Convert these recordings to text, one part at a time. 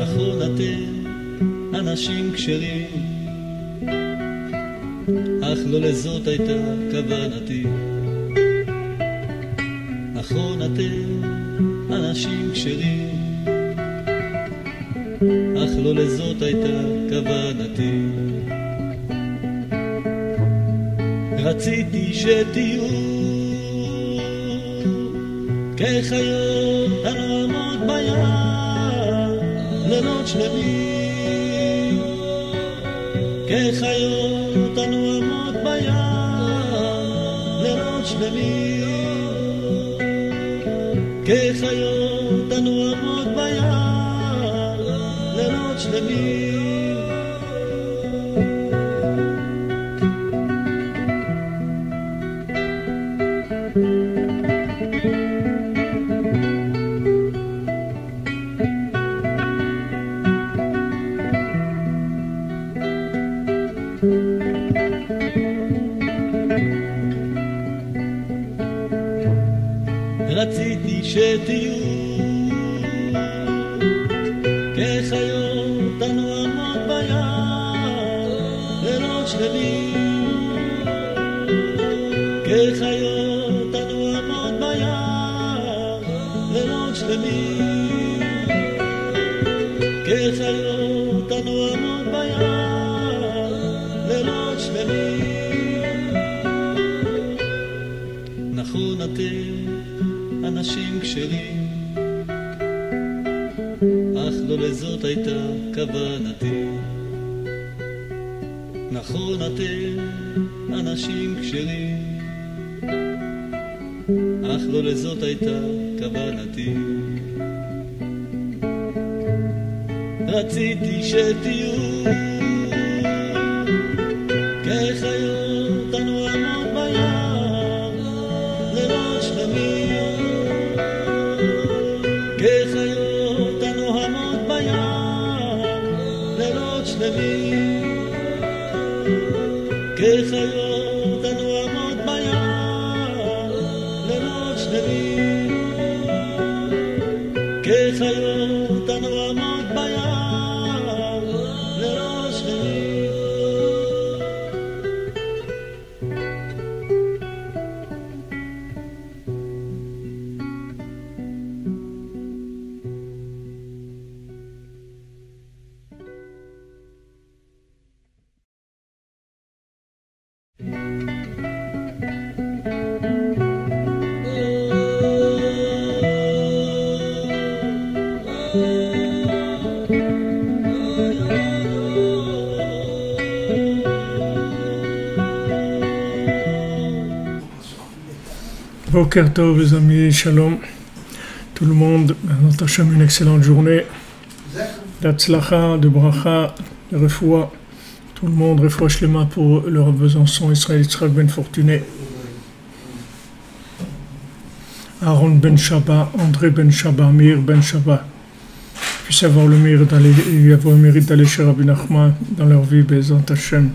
נכון אתם אנשים כשרים, אך לא לזאת הייתה כוונתי. נכון אתם אנשים כשרים, אך לא לזאת הייתה כוונתי. רציתי שתהיו כחיות הנועמות בים לילות שלמים, כחיות הנועמות בים לילות שלמים, כחיות הנועמות בים לילות שלמים. רציתי שתהיו כחיות הנועמות בים לילות שלמים, כחיות הנועמות בים לילות שלמים, כחיות הנועמות בים לילות שלמים. נכון אתם אנשים כשרים, אך לא לזאת הייתה כוונתי. נכון אתם אנשים כשרים, אך לא לזאת הייתה כוונתי. רציתי שתהיו כחיות הנועמות בים לילות שלמים, כחיות הנועמות בים לילות שלמים, כחיות הנועמות בים לילות שלמים, כחיות הנועמות בים לילות שלמים. Boker Tov les amis, shalom tout le monde, notre Hachem, une excellente journée d'Atzlacha, de Bracha, de Refoua, tout le monde, Refoua Shlema pour leur Besançon, Israël Yitzhak Ben Fortuné, Aaron Ben Shabbat, André Ben Shabbat, Meir Ben Shabbat, puissent avoir le mérite d'aller chez Rabbi Nachman dans leur vie, Bezant Hachem.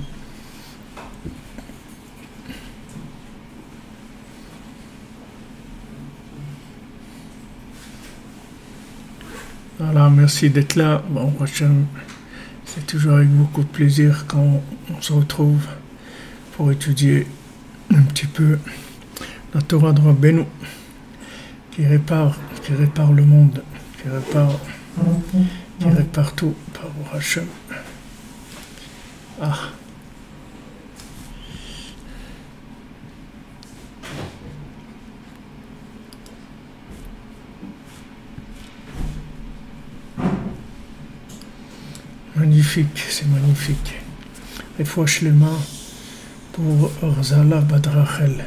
Voilà, merci d'être là. Bon, c'est toujours avec beaucoup de plaisir quand on se retrouve pour étudier un petit peu la Torah de Rabbeinu qui répare le monde, qui répare tout par Hachem. Ah. Magnifique, c'est magnifique. Refoua Shlema pour Orzala Badrachel.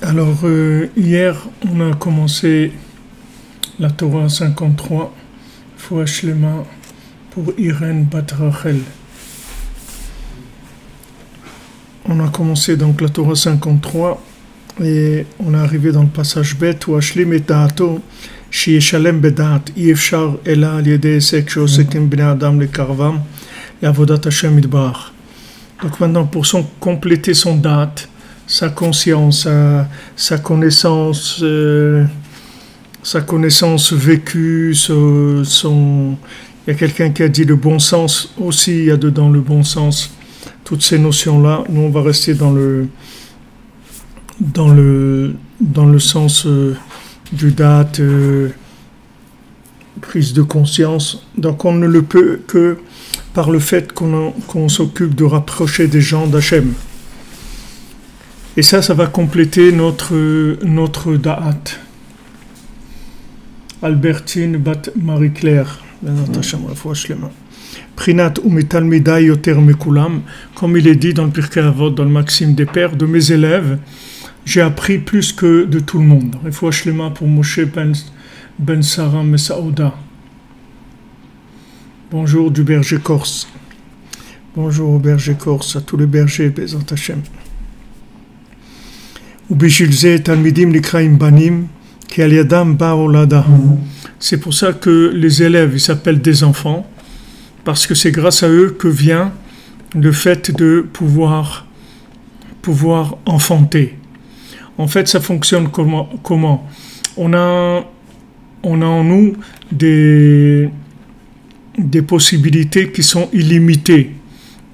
Alors, hier, on a commencé la Torah 53, Refoua Shlema pour Irène Bat Rachel. On a commencé donc la Torah 53 et on est arrivé dans le passage bête où Ashlim et Da'ato Shieshalem Bedat Yefshar Ela al Yedei Esek Shosekim Bnei Adam le Karvam et Avodat Hashem Idbarach. Donc maintenant pour compléter son date, sa conscience, sa connaissance vécue, il y a quelqu'un qui a dit le bon sens aussi, il y a dedans le bon sens. Toutes ces notions-là, nous on va rester dans le sens du date, prise de conscience. Donc on ne le peut que par le fait qu'on s'occupe de rapprocher des gens d'Hachem. Et ça va compléter notre da'at. Albertine Bat Marie-Claire, Prinat umitalmidai yoter mekulam, comme il est dit dans le Pirkei Avot, dans le Maxime des Pères, de mes élèves, j'ai appris plus que de tout le monde. Refoua shlema pour Moshe ben Sarah Mesaouda. Bonjour du berger corse. Bonjour au berger corse, à tous les bergers, Bezat Hashem. Ubishilze talmidim nikraim banim, ki al yadam ba'olada. C'est pour ça que les élèves, ils s'appellent des enfants, parce que c'est grâce à eux que vient le fait de pouvoir enfanter. En fait, ça fonctionne comment? On a en nous des possibilités qui sont illimitées.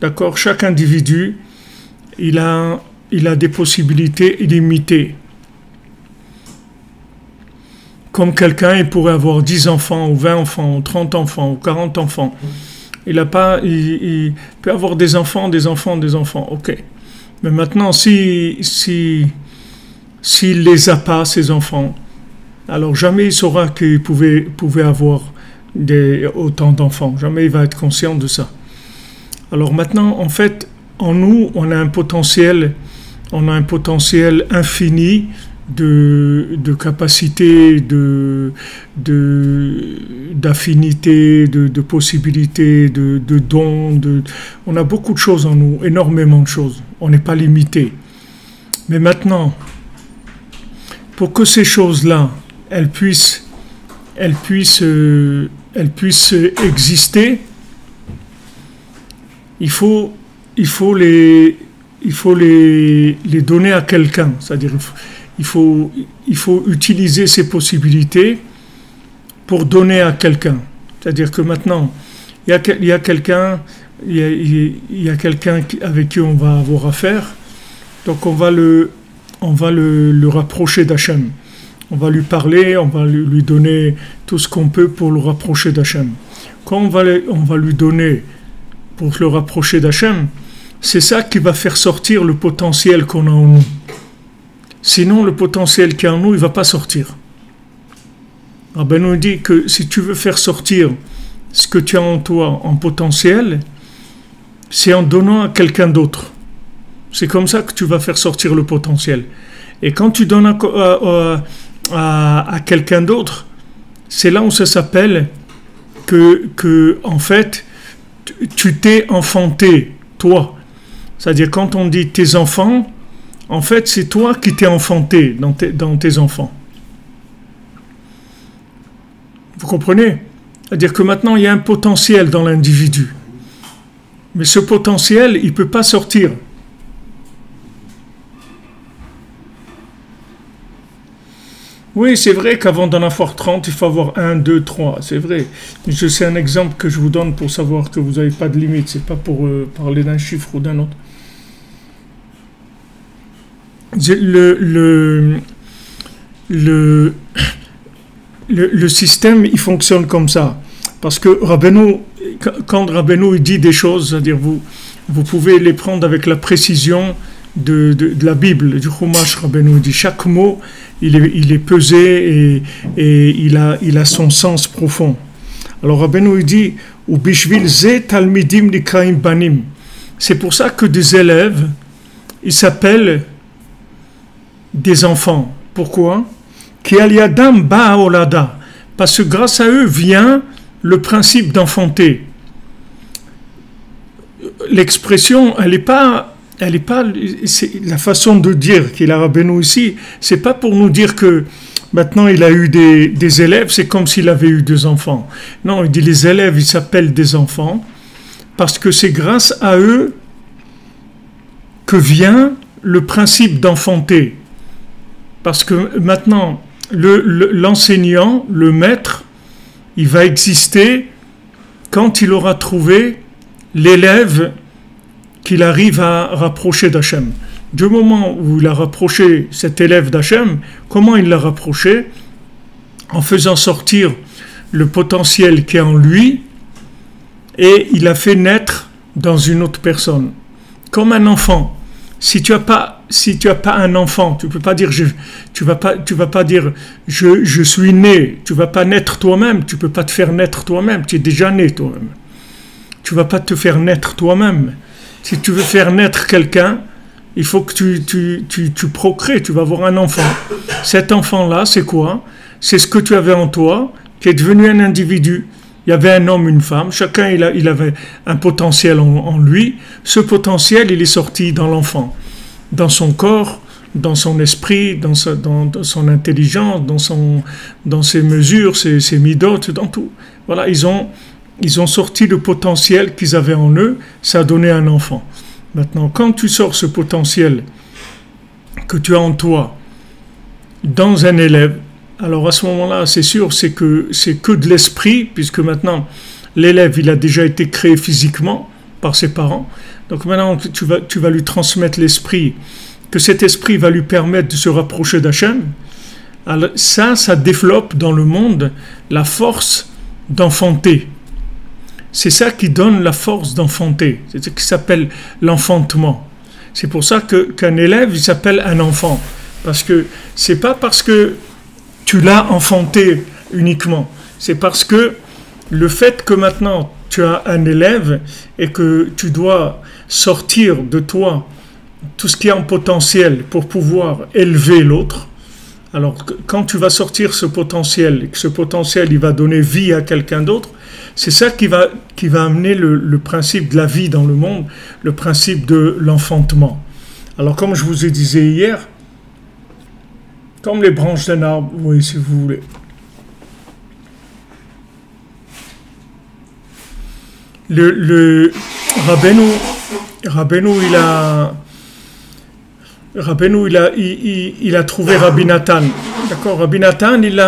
D'accord? Chaque individu, il a des possibilités illimitées. Comme quelqu'un, il pourrait avoir 10 enfants, ou 20 enfants, ou 30 enfants, ou 40 enfants. Il peut avoir des enfants, ok. Mais maintenant, s'il les a pas, ces enfants, alors jamais il saura qu'il pouvait avoir autant d'enfants. Jamais il va être conscient de ça. Alors maintenant, en fait, en nous, on a un potentiel infini de capacité, d'affinité, de possibilités, de dons. On a beaucoup de choses en nous, énormément de choses. On n'est pas limité. Mais maintenant, pour que ces choses-là, elles puissent exister, il faut les donner à quelqu'un. C'est-à-dire, il faut utiliser ces possibilités pour donner à quelqu'un. C'est-à-dire que maintenant, il y a quelqu'un avec qui on va avoir affaire. Donc on va le rapprocher d'Hachem. On va lui parler, on va lui donner tout ce qu'on peut pour le rapprocher d'Hachem. Quand on va lui donner pour le rapprocher d'Hachem, c'est ça qui va faire sortir le potentiel qu'on a en nous. Sinon, le potentiel qui est en nous, il ne va pas sortir. Rabbi nous dit que si tu veux faire sortir ce que tu as en toi en potentiel, c'est en donnant à quelqu'un d'autre. C'est comme ça que tu vas faire sortir le potentiel. Et quand tu donnes à quelqu'un d'autre, c'est là où ça s'appelle que en fait, tu t'es enfanté, toi. C'est-à-dire, quand on dit tes enfants, en fait, c'est toi qui t'es enfanté dans tes enfants. Vous comprenez? C'est-à dire que maintenant, il y a un potentiel dans l'individu. Mais ce potentiel, il ne peut pas sortir. Oui, c'est vrai qu'avant d'en avoir 30, il faut avoir 1, 2, 3. C'est vrai. C'est un exemple que je vous donne pour savoir que vous n'avez pas de limite. Ce n'est pas pour parler d'un chiffre ou d'un autre. Le système, il fonctionne comme ça. Parce que quand Rabbeinu il dit des choses, c'est-à-dire vous pouvez les prendre avec la précision de la Bible, du Chumash. Rabbeinu dit chaque mot, il est pesé et il a son sens profond. Alors Rabbeinu il dit ou bishvil ze talmidim nikraim banim. C'est pour ça que des élèves, ils s'appellent des enfants. Pourquoi? Ki al yadam ba'olada. Parce que grâce à eux vient le principe d'enfanter. l'expression, elle n'est pas, la façon de dire qu'il a Rabbeinu ici, c'est pas pour nous dire que maintenant il a eu des élèves, c'est comme s'il avait eu 2 enfants. Non, il dit les élèves, ils s'appellent des enfants, parce que c'est grâce à eux que vient le principe d'enfanter. Parce que maintenant, l'enseignant, le maître, il va exister quand il aura trouvé l'élève qu'il arrive à rapprocher d'Hachem. Du moment où il a rapproché cet élève d'Hachem, comment il l'a rapproché? En faisant sortir le potentiel qui est en lui, et il a fait naître dans une autre personne. Comme un enfant. Si tu as pas un enfant, tu peux pas dire tu vas pas dire je suis né. Tu vas pas naître toi-même. Tu peux pas te faire naître toi-même. Tu es déjà né toi-même. Tu vas pas te faire naître toi-même. Si tu veux faire naître quelqu'un, il faut que tu procrées. Tu vas avoir un enfant. Cet enfant-là, c'est quoi? C'est ce que tu avais en toi, qui est devenu un individu. Il y avait un homme, une femme, chacun il avait un potentiel en lui. Ce potentiel, il est sorti dans l'enfant, dans son corps, dans son esprit, dans son intelligence, dans ses mesures, ses midotes, dans tout. Voilà, ils ont sorti le potentiel qu'ils avaient en eux, ça a donné un enfant. Maintenant, quand tu sors ce potentiel que tu as en toi dans un élève, alors à ce moment-là, c'est sûr, c'est que de l'esprit, puisque maintenant, l'élève, il a déjà été créé physiquement par ses parents. Donc maintenant, tu vas lui transmettre l'esprit, que cet esprit va lui permettre de se rapprocher d'Hachem. Alors ça développe dans le monde la force d'enfanter. C'est ça qui donne la force d'enfanter. C'est ce qui s'appelle l'enfantement. C'est pour ça qu'un élève, il s'appelle un enfant. Parce que c'est pas parce que tu l'as enfanté uniquement. C'est parce que le fait que maintenant tu as un élève et que tu dois sortir de toi tout ce qui est en potentiel pour pouvoir élever l'autre. Alors quand tu vas sortir ce potentiel et que ce potentiel il va donner vie à quelqu'un d'autre, c'est ça qui va amener le principe de la vie dans le monde, le principe de l'enfantement. Alors comme je vous ai dit hier, comme les branches d'un arbre, oui, si vous voulez. Le Rabbeinu, il a trouvé Rabbi Nathan. D'accord, Rabbi Nathan, il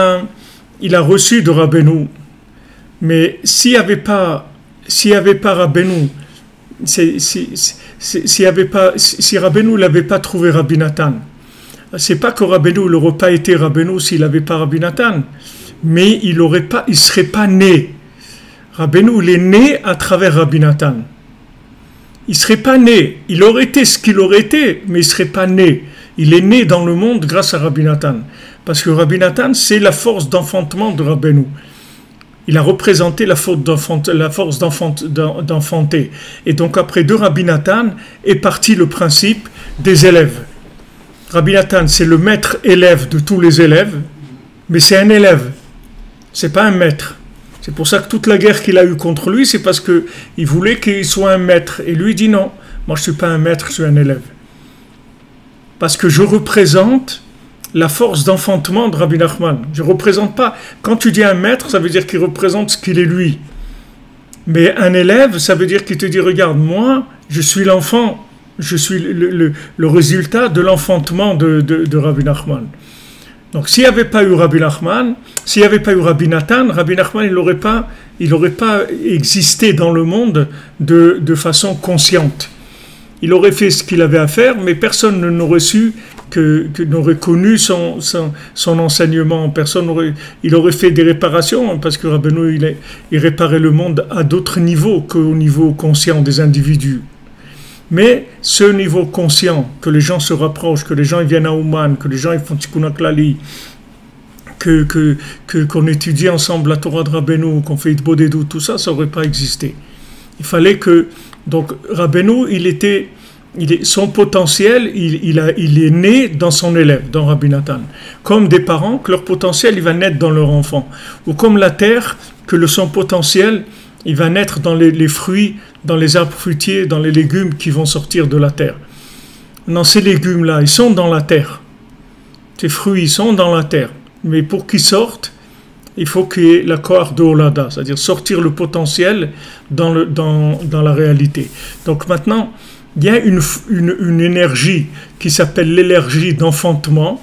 a reçu de Rabbeinu. Mais s'il n'y avait pas Rabbeinu, si Rabbeinu l'avait pas trouvé Rabbi Nathan, c'est pas que Rabbeinu n'aurait pas été Rabbeinu s'il n'avait pas Rabbi Nathan, mais il serait pas né. Rabbeinu, il est né à travers Rabbi Nathan. Il serait pas né. Il aurait été ce qu'il aurait été, mais il serait pas né. Il est né dans le monde grâce à Rabbi Nathan. Parce que Rabbi Nathan, c'est la force d'enfantement de Rabbeinu. Il a représenté la force d'enfanter. Et donc après de Rabbi Nathan est parti le principe des élèves. Rabbi Nathan, c'est le maître élève de tous les élèves, mais c'est un élève, c'est pas un maître. C'est pour ça que toute la guerre qu'il a eue contre lui, c'est parce qu'il voulait qu'il soit un maître. Et lui dit non, moi je suis pas un maître, je suis un élève. Parce que je représente la force d'enfantement de Rabbi Nachman. Je représente pas, quand tu dis un maître, ça veut dire qu'il représente ce qu'il est lui. Mais un élève, ça veut dire qu'il te dit, regarde, moi, je suis l'enfant. Je suis le résultat de l'enfantement de Rabbi Nachman. Donc s'il n'y avait pas eu Rabbi Nachman, s'il n'y avait pas eu Rabbi Nathan, Rabbi Nachman il n'aurait pas existé dans le monde de façon consciente. Il aurait fait ce qu'il avait à faire, mais personne n'aurait su, n'aurait connu son enseignement. Il aurait fait des réparations, parce que Rabbeinu il réparait le monde à d'autres niveaux qu'au niveau conscient des individus. Mais ce niveau conscient, que les gens se rapprochent, que les gens ils viennent à Ouman, que les gens ils font Tikkun HaKlali, qu'on étudie ensemble la Torah de Rabbeinu, qu'on fait Itbodedut, tout ça, ça n'aurait pas existé. Il fallait que... Donc Rabbeinu, son potentiel, il est né dans son élève, dans Rabbi Nathan. Comme des parents, que leur potentiel, il va naître dans leur enfant. Ou comme la terre, que son potentiel, il va naître dans les fruits, dans les arbres fruitiers, dans les légumes qui vont sortir de la terre. Non, ces légumes-là, ils sont dans la terre. Ces fruits, ils sont dans la terre. Mais pour qu'ils sortent, il faut qu'il y ait la kohar de Olada, c'est-à-dire sortir le potentiel dans la réalité. Donc maintenant, il y a une énergie qui s'appelle l'énergie d'enfantement.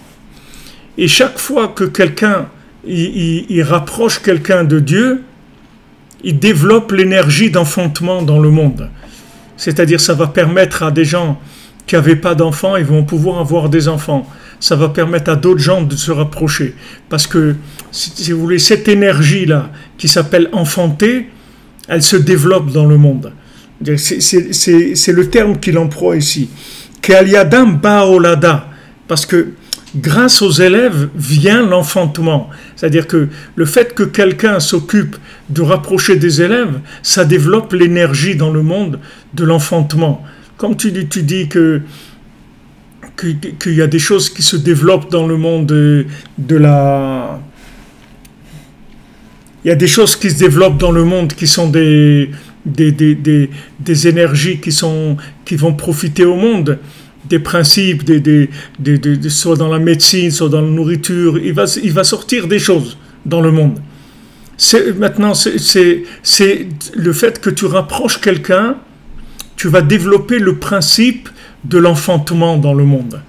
Et chaque fois que quelqu'un il rapproche quelqu'un de Dieu, il développe l'énergie d'enfantement dans le monde. C'est-à-dire ça va permettre à des gens qui n'avaient pas d'enfants, ils vont pouvoir avoir des enfants. Ça va permettre à d'autres gens de se rapprocher. Parce que, si vous voulez, cette énergie-là, qui s'appelle enfanter, elle se développe dans le monde. C'est le terme qu'il emploie ici. Ke'al-yadam ba'olada. Parce que grâce aux élèves vient l'enfantement. C'est-à-dire que le fait que quelqu'un s'occupe de rapprocher des élèves, ça développe l'énergie dans le monde de l'enfantement. Comme tu dis qu'il y a des choses qui se développent dans le monde de la... Il y a des choses qui se développent dans le monde qui sont des énergies qui vont profiter au monde, des principes, soit dans la médecine, soit dans la nourriture. Il va sortir des choses dans le monde. Maintenant, c'est le fait que tu rapproches quelqu'un, tu vas développer le principe de l'enfantement dans le monde.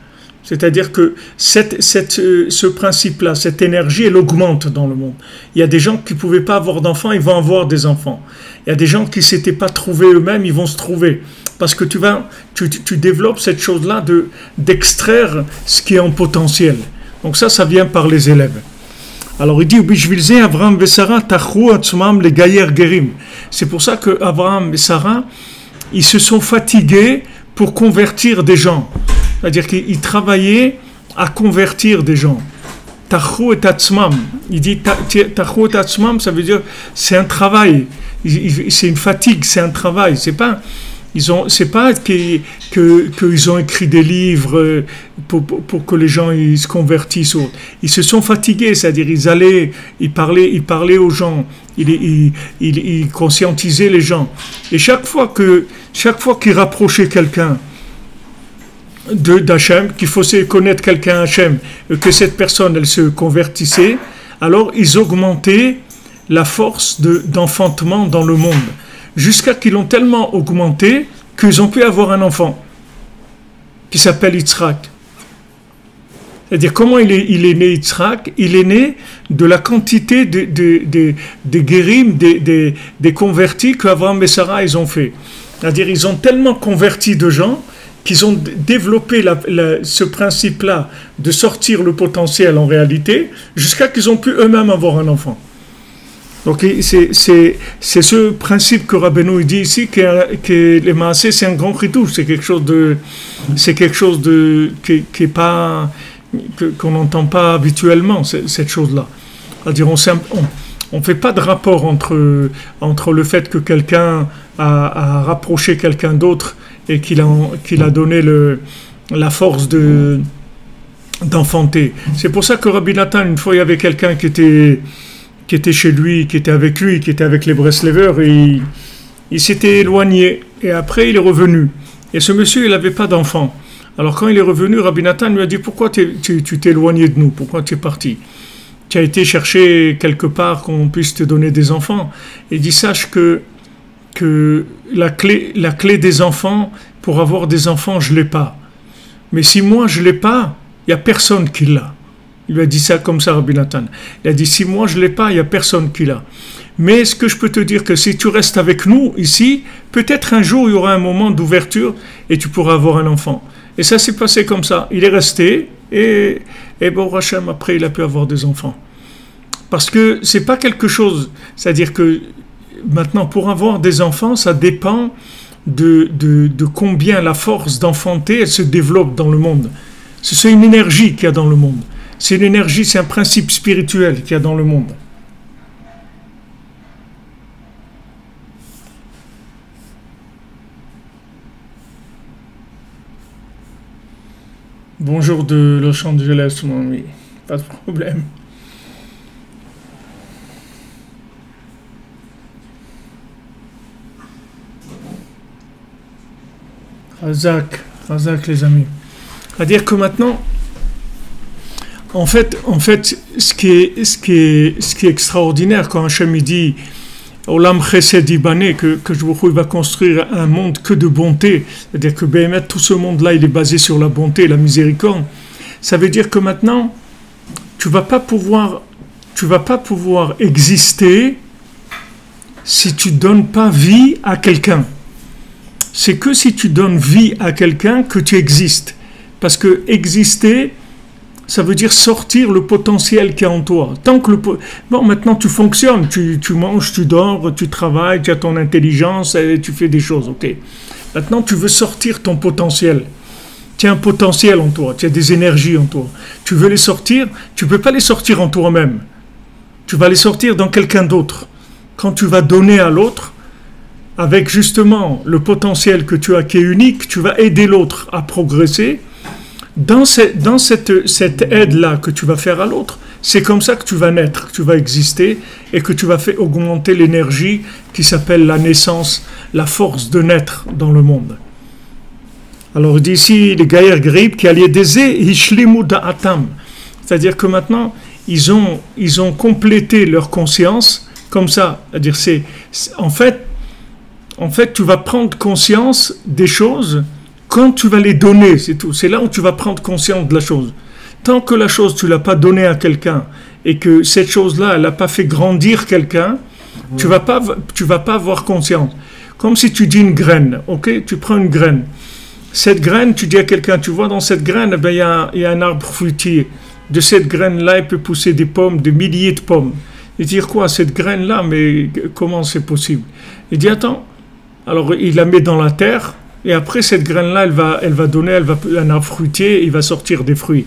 C'est-à-dire que ce principe-là, cette énergie, elle augmente dans le monde. Il y a des gens qui ne pouvaient pas avoir d'enfants, ils vont avoir des enfants. Il y a des gens qui ne s'étaient pas trouvés eux-mêmes, ils vont se trouver. Parce que tu développes cette chose-là d'extraire ce qui est en potentiel. Donc ça vient par les élèves. Alors il dit, Abraham et Sarah, les gaïer gerim. C'est pour ça que Abraham et Sarah, ils se sont fatigués pour convertir des gens. C'est-à-dire qu'ils travaillaient à convertir des gens. Tachou et tatsmam. Il dit tachou et tatsmam, ça veut dire c'est un travail. C'est une fatigue, c'est un travail. C'est pas qu'ils ont écrit des livres pour que les gens ils se convertissent. Ils se sont fatigués, c'est-à-dire ils parlaient aux gens, ils conscientisaient les gens. Et chaque fois qu'ils rapprochaient quelqu'un d'Hachem, qu'il faut connaître quelqu'un Hachem, que cette personne elle se convertissait, alors ils augmentaient la force d'enfantement dans le monde, jusqu'à qu'ils l'ont tellement augmenté qu'ils ont pu avoir un enfant qui s'appelle Yitzhak. C'est-à-dire comment il est né Yitzhak? Il est né de la quantité de guérim, des convertis qu'Abraham et Sarah ils ont fait. C'est-à-dire ils ont tellement converti de gens qu'ils ont développé ce principe-là de sortir le potentiel en réalité, jusqu'à qu'ils ont pu eux-mêmes avoir un enfant. Donc c'est ce principe que Rabbeinu dit ici, que les maasés c'est un grand chidouche, c'est quelque chose qui est pas, qu'on n'entend pas habituellement, cette chose-là. C'est-à-dire on fait pas de rapport entre le fait que quelqu'un a rapproché quelqu'un d'autre et qu'il a donné la force d'enfanter. C'est pour ça que Rabbi Nathan, une fois il y avait quelqu'un qui était chez lui, qui était avec les Breslevers, et il s'était éloigné, et après il est revenu. Et ce monsieur, il n'avait pas d'enfant. Alors quand il est revenu, Rabbi Nathan lui a dit, pourquoi tu t'es éloigné de nous? Pourquoi tu es parti? Tu as été chercher quelque part qu'on puisse te donner des enfants. Et il dit, sache que la clé des enfants, pour avoir des enfants, je ne l'ai pas. Mais si moi je ne l'ai pas, il n'y a personne qui l'a. Il lui a dit ça comme ça, Rabbi Nathan. Il a dit, si moi je ne l'ai pas, il n'y a personne qui l'a. Mais est-ce que je peux te dire que si tu restes avec nous ici, peut-être un jour il y aura un moment d'ouverture et tu pourras avoir un enfant. Et ça s'est passé comme ça. Il est resté et bon, Hachem, après il a pu avoir des enfants. Parce que c'est pas quelque chose, c'est-à-dire que maintenant pour avoir des enfants, ça dépend de combien la force d'enfanter elle se développe dans le monde. C'est une énergie qu'il y a dans le monde. C'est une énergie, c'est un principe spirituel qu'il y a dans le monde. Bonjour de Los Angeles, mon ami. Pas de problème. Razak les amis. C'est-à-dire que maintenant, en fait, ce qui est extraordinaire quand Hachem dit Olam Chesed Ibané, que je va construire un monde que de bonté, c'est-à-dire que Béhémet, tout ce monde-là, il est basé sur la bonté, la miséricorde. Ça veut dire que maintenant, tu vas pas pouvoir exister si tu donnes pas vie à quelqu'un. C'est que si tu donnes vie à quelqu'un que tu existes. Parce que exister, ça veut dire sortir le potentiel qui est en toi. Tant que maintenant tu fonctionnes, tu manges, tu dors, tu travailles, tu as ton intelligence, et tu fais des choses, ok. Maintenant tu veux sortir ton potentiel. Tu as un potentiel en toi, tu as des énergies en toi. Tu veux les sortir, tu ne peux pas les sortir en toi-même. Tu vas les sortir dans quelqu'un d'autre. Quand tu vas donner à l'autre, avec justement le potentiel que tu as qui est unique, tu vas aider l'autre à progresser. Dans cette aide-là que tu vas faire à l'autre, c'est comme ça que tu vas naître, que tu vas exister et que tu vas faire augmenter l'énergie qui s'appelle la naissance, la force de naître dans le monde. Alors d'ici, les Gaïr Grib qui allaient des Hishlimu Da'atam, c'est-à-dire que maintenant, ils ont complété leur conscience comme ça. C'est-à-dire, en fait, tu vas prendre conscience des choses quand tu vas les donner, c'est tout. C'est là où tu vas prendre conscience de la chose. Tant que la chose, tu ne l'as pas donnée à quelqu'un et que cette chose-là, elle n'a pas fait grandir quelqu'un, tu vas pas avoir conscience. Comme si tu dis une graine, ok? Tu prends une graine. Cette graine, tu dis à quelqu'un, tu vois, dans cette graine, il y a un arbre fruitier. De cette graine-là, il peut pousser des pommes, des milliers de pommes. Et dire quoi, cette graine-là, mais comment c'est possible? Il dit, attends. Alors, il la met dans la terre. Et après, cette graine-là, elle va donner un arbre fruitier, il va sortir des fruits.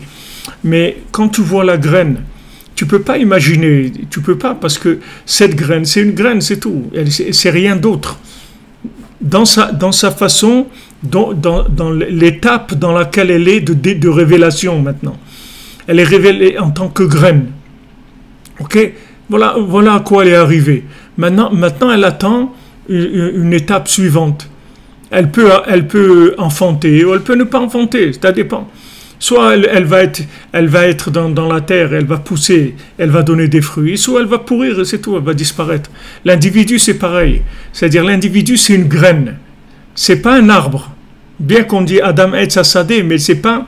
Mais quand tu vois la graine, tu ne peux pas imaginer, tu ne peux pas, parce que cette graine, c'est une graine, c'est tout. C'est rien d'autre. Dans sa façon, dans l'étape dans laquelle elle est de révélation maintenant. Elle est révélée en tant que graine. Ok? Voilà à quoi elle est arrivée. Maintenant, elle attend une étape suivante. Elle peut enfanter ou elle peut ne pas enfanter, ça dépend. Soit elle va être dans la terre, elle va pousser, elle va donner des fruits, soit elle va pourrir et c'est tout, elle va disparaître. L'individu c'est pareil, c'est-à-dire l'individu c'est une graine, c'est pas un arbre. Bien qu'on dit Adam Etz Hasadeh, mais c'est pas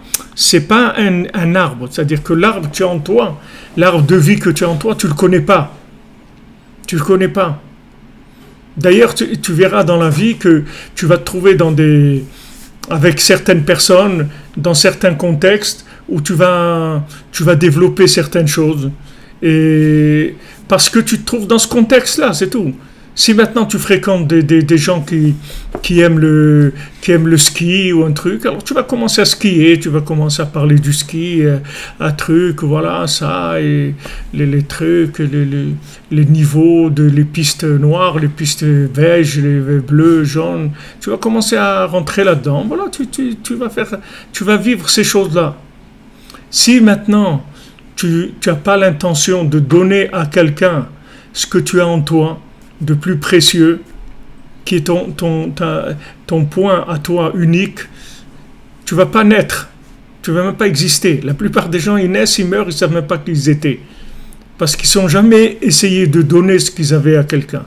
un arbre, c'est-à-dire que l'arbre que tu as en toi, l'arbre de vie que tu as en toi, tu le connais pas. D'ailleurs, tu verras dans la vie que tu vas te trouver avec certaines personnes, dans certains contextes, où tu vas développer certaines choses. Et parce que tu te trouves dans ce contexte-là, c'est tout. Si maintenant tu fréquentes des gens qui aiment le ski ou un truc, alors tu vas commencer à skier, tu vas commencer à parler du ski, un truc, voilà, ça, et les trucs, les niveaux les pistes noires, les pistes beiges, les bleus, jaunes, tu vas commencer à rentrer là-dedans, voilà, tu vas vivre ces choses-là. Si maintenant tu n'as pas l'intention de donner à quelqu'un ce que tu as en toi, de plus précieux, qui est ton point à toi unique, tu ne vas pas naître, tu ne vas même pas exister. La plupart des gens, ils naissent, ils meurent, ils ne savent même pas qui ils étaient. Parce qu'ils n'ont jamais essayé de donner ce qu'ils avaient à quelqu'un.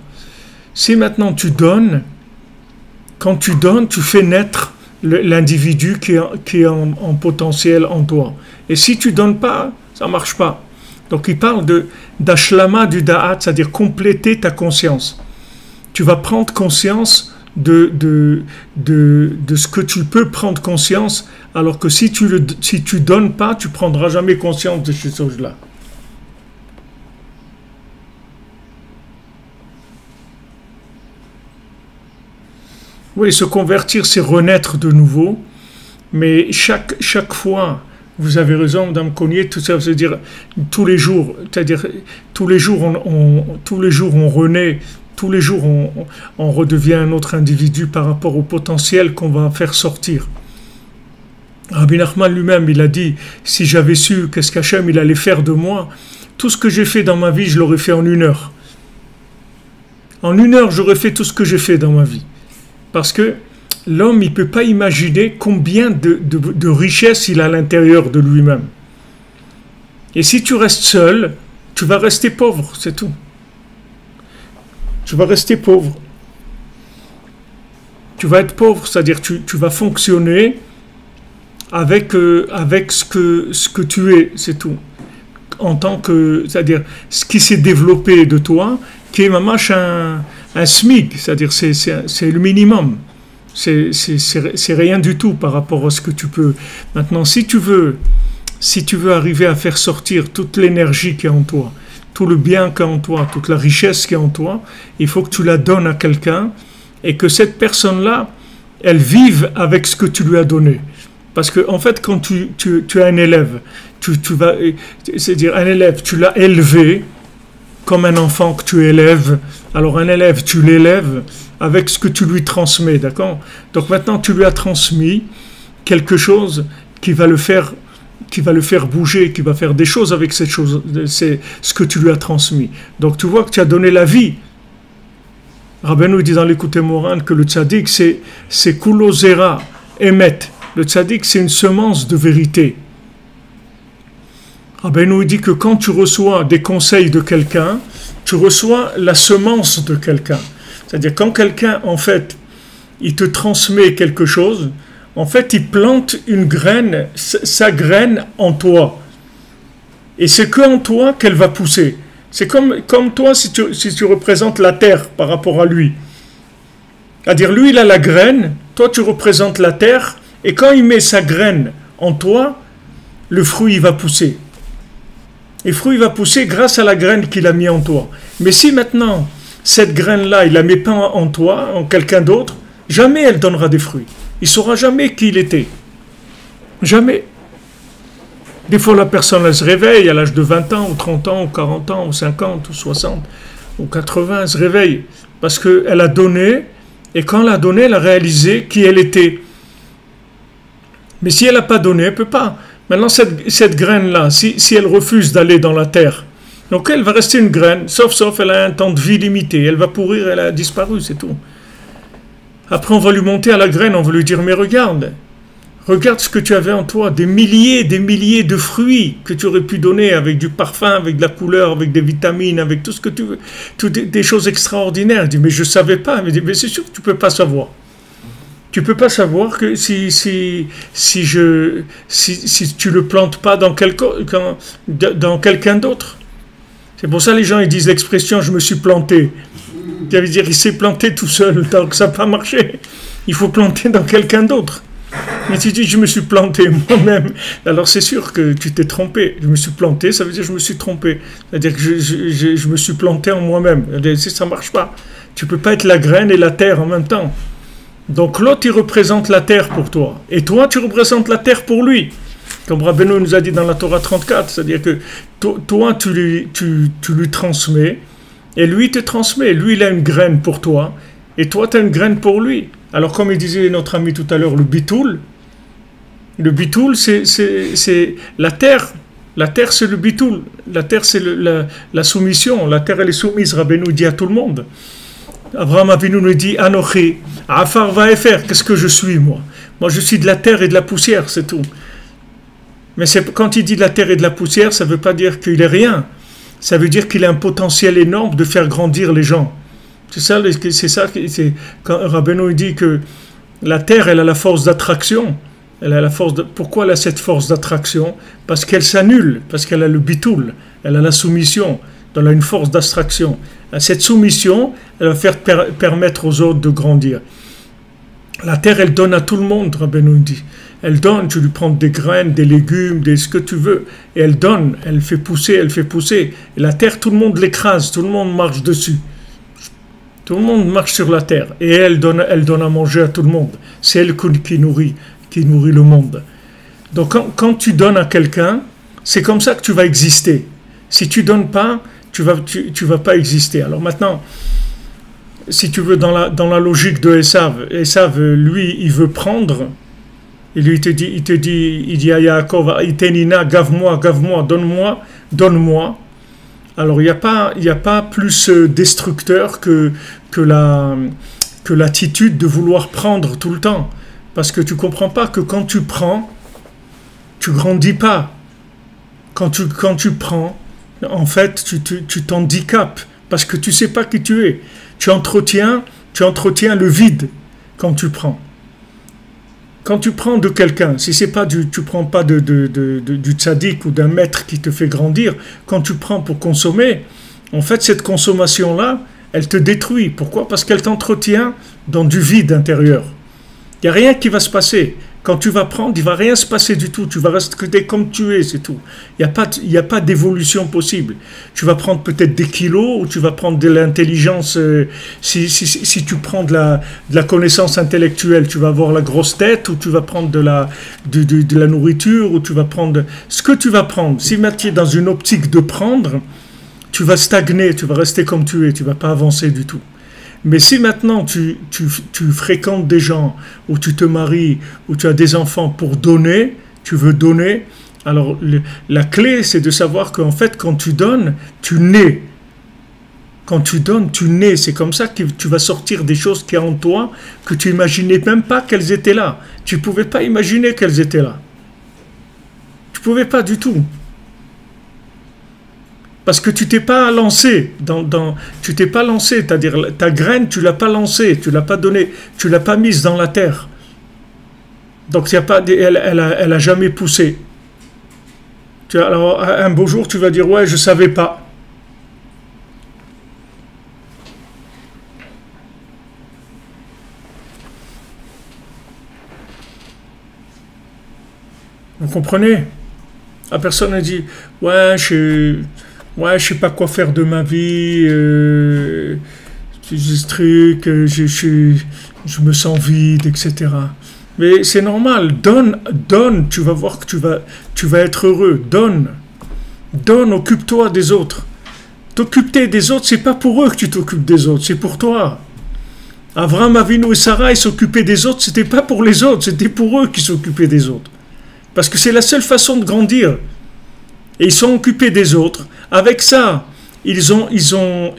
Si maintenant tu donnes, quand tu donnes, tu fais naître l'individu qui est en potentiel en toi. Et si tu ne donnes pas, ça ne marche pas. Donc il parle d'ashlama du da'at, c'est-à-dire compléter ta conscience. Tu vas prendre conscience de ce que tu peux prendre conscience, alors que si tu donnes pas, tu prendras jamais conscience de ces choses-là. Oui, se convertir, c'est renaître de nouveau, mais chaque fois, vous avez raison, Madame Cognier, tout ça veut dire tous les jours, c'est-à-dire tous les jours on renaît, tous les jours on redevient un autre individu par rapport au potentiel qu'on va faire sortir. Rabbi Nachman lui-même, il a dit, si j'avais su qu'est-ce qu'Hachem il allait faire de moi, tout ce que j'ai fait dans ma vie, je l'aurais fait en 1 heure. En 1 heure, j'aurais fait tout ce que j'ai fait dans ma vie. Parce que l'homme, il ne peut pas imaginer combien de richesses il a à l'intérieur de lui-même. Et si tu restes seul, tu vas rester pauvre, c'est tout. Tu vas rester pauvre. Tu vas être pauvre, c'est-à-dire tu vas fonctionner avec ce que tu es, c'est tout. En tant que, c'est-à-dire ce qui s'est développé de toi, qui est mamash un SMIC, c'est-à-dire c'est le minimum. C'est rien du tout par rapport à ce que tu peux. Maintenant, si tu veux arriver à faire sortir toute l'énergie qui est en toi, tout le bien qui est en toi, toute la richesse qui est en toi, il faut que tu la donnes à quelqu'un et que cette personne-là, elle vive avec ce que tu lui as donné. Parce que en fait, quand tu as un élève, c'est-à-dire un élève, tu l'as élevé comme un enfant que tu élèves. Alors un élève, tu l'élèves avec ce que tu lui transmets, d'accord? Donc maintenant, tu lui as transmis quelque chose qui va le faire bouger, qui va faire des choses avec cette chose, c'est ce que tu lui as transmis. Donc tu vois que tu as donné la vie. Rabbeinu dit dans l'Écoute Moran que le tzaddik, c'est kulozera, emet. Le tzaddik, c'est une semence de vérité. Rabbeinu dit que quand tu reçois des conseils de quelqu'un, tu reçois la semence de quelqu'un. C'est-à-dire quand quelqu'un, en fait, il te transmet quelque chose, en fait, il plante une graine, sa graine en toi. Et c'est qu'en toi qu'elle va pousser. C'est comme toi, si tu représentes la terre par rapport à lui. C'est-à-dire, lui, il a la graine, toi, tu représentes la terre, et quand il met sa graine en toi, le fruit, il va pousser. Et le fruit, il va pousser grâce à la graine qu'il a mis en toi. Mais si maintenant, cette graine-là, il la met pas en toi, en quelqu'un d'autre, jamais elle donnera des fruits. Il ne saura jamais qui il était. Jamais. Des fois, la personne, elle se réveille à l'âge de 20 ans, ou 30 ans, ou 40 ans, ou 50, ou 60, ou 80, elle se réveille. Parce qu'elle a donné, et quand elle a donné, elle a réalisé qui elle était. Mais si elle n'a pas donné, elle ne peut pas. Maintenant, cette graine-là, si elle refuse d'aller dans la terre, donc elle va rester une graine, sauf elle a un temps de vie limité. Elle va pourrir, elle a disparu, c'est tout. Après, on va lui monter à la graine, on va lui dire, mais regarde ce que tu avais en toi, des milliers de fruits que tu aurais pu donner avec du parfum, avec de la couleur, avec des vitamines, avec tout ce que tu veux, des choses extraordinaires. Il dit, mais je ne savais pas. Il dit, mais c'est sûr que tu ne peux pas savoir. Tu ne peux pas savoir que si tu ne le plantes pas dans quelqu'un d'autre. C'est pour ça que les gens ils disent l'expression « je me suis planté ». Ça veut dire qu'il s'est planté tout seul, donc ça n'a pas marché. Il faut planter dans quelqu'un d'autre. Mais tu dis « je me suis planté moi-même », alors c'est sûr que tu t'es trompé. Je me suis planté, ça veut dire « je me suis trompé ». C'est-à-dire que je me suis planté en moi-même. Ça ne marche pas. Tu ne peux pas être la graine et la terre en même temps. Donc l'autre, il représente la terre pour toi. Et toi, tu représentes la terre pour lui. Comme Rabbeinu nous a dit dans la Torah 34, c'est-à-dire que toi, tu lui transmets, et lui te transmet. Lui, il a une graine pour toi, et toi, tu as une graine pour lui. Alors, comme il disait notre ami tout à l'heure, le bitoul, c'est la terre. La terre, c'est le bitoul. La terre, c'est la soumission. La terre, elle est soumise. Rabbeinu dit à tout le monde. Abraham Avinu nous dit Anochi, Afar Vaefer, qu'est-ce que je suis moi? Moi je suis de la terre et de la poussière, c'est tout. Mais quand il dit de la terre et de la poussière, ça ne veut pas dire qu'il est rien. Ça veut dire qu'il a un potentiel énorme de faire grandir les gens. C'est ça quand Rabbeinu dit que la terre, elle a la force d'attraction. Pourquoi elle a cette force d'attraction? Parce qu'elle s'annule, parce qu'elle a le bitoul, elle a la soumission, elle a une force d'attraction. Cette soumission, elle va permettre aux autres de grandir. La terre, elle donne à tout le monde, Rabbeinu dit. Elle donne, tu lui prends des graines, des légumes, ce que tu veux, et elle donne, elle fait pousser. Et la terre, tout le monde l'écrase, tout le monde marche dessus. Tout le monde marche sur la terre, et elle donne à manger à tout le monde. C'est elle qui nourrit le monde. Donc quand tu donnes à quelqu'un, c'est comme ça que tu vas exister. Si tu donnes pas, tu vas pas exister. Alors maintenant, si tu veux, dans la logique de Esav, lui, il veut prendre. Et lui, il dit à Yaakov, Itenina, gave-moi, donne-moi. Alors il n'y a pas plus destructeur que que l'attitude de vouloir prendre tout le temps. Parce que tu ne comprends pas que quand tu prends, tu ne grandis pas. Quand tu prends, en fait, tu t'handicapes parce que tu ne sais pas qui tu es. Tu entretiens le vide quand tu prends. Quand tu prends de quelqu'un, si c'est pas tu prends pas du tzaddik ou d'un maître qui te fait grandir, quand tu prends pour consommer, en fait, cette consommation-là, elle te détruit. Pourquoi? Parce qu'elle t'entretient dans du vide intérieur. Il n'y a rien qui va se passer. Quand tu vas prendre, il ne va rien se passer du tout. Tu vas rester comme tu es, c'est tout. Il n'y a pas d'évolution possible. Tu vas prendre peut-être des kilos ou tu vas prendre de l'intelligence. Si tu prends de la connaissance intellectuelle, tu vas avoir la grosse tête ou tu vas prendre de la nourriture ou tu vas prendre ce que tu vas prendre. Si maintenant tu es dans une optique de prendre, tu vas stagner, tu vas rester comme tu es, tu ne vas pas avancer du tout. Mais si maintenant tu fréquentes des gens, ou tu te maries, ou tu as des enfants pour donner, tu veux donner, alors la clé c'est de savoir qu'en fait quand tu donnes, tu nais. Quand tu donnes, tu nais. C'est comme ça que tu vas sortir des choses qui y a en toi, que tu n'imaginais même pas qu'elles étaient là. Tu ne pouvais pas imaginer qu'elles étaient là. Tu ne pouvais pas du tout. Parce que tu t'es pas lancé tu t'es pas lancé, c'est-à-dire ta graine, tu l'as pas lancée, tu l'as pas donnée, tu l'as pas mise dans la terre. Donc elle a jamais poussé. Alors un beau jour tu vas dire ouais je savais pas. Vous comprenez? La personne a dit ouais je sais pas quoi faire de ma vie, c'est juste truc, je me sens vide, etc. Mais c'est normal, donne, tu vas voir que tu vas être heureux, donne, occupe-toi des autres. T'occuper des autres, c'est pas pour eux que tu t'occupes des autres, c'est pour toi. Abraham Avinu et Sarah, ils s'occupaient des autres, c'était pas pour les autres, c'était pour eux qu'ils s'occupaient des autres. Parce que c'est la seule façon de grandir. Et ils sont occupés des autres. Avec ça, ils ont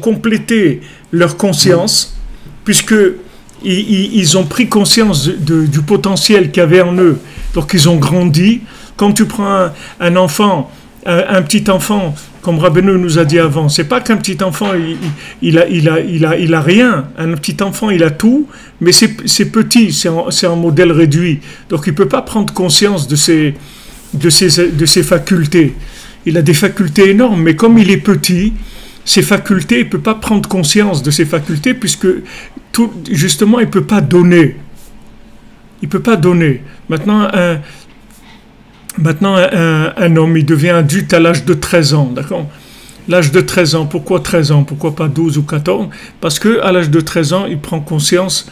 complété leur conscience, puisque ils ont pris conscience du potentiel qu'il y avait en eux. Donc ils ont grandi. Quand tu prends un enfant, un petit enfant, comme Rabbeinu nous a dit avant, c'est pas qu'un petit enfant il a rien. Un petit enfant il a tout, mais c'est petit, c'est un modèle réduit. Donc il peut pas prendre conscience de ses facultés. Il a des facultés énormes, mais comme il est petit, ses facultés, il ne peut pas prendre conscience de ses facultés, puisque justement, il ne peut pas donner. Il ne peut pas donner. Maintenant, un homme, il devient adulte à l'âge de 13 ans, d'accord? L'âge de 13 ans, pourquoi 13 ans? Pourquoi pas 12 ou 14? Parce qu'à l'âge de 13 ans, il prend conscience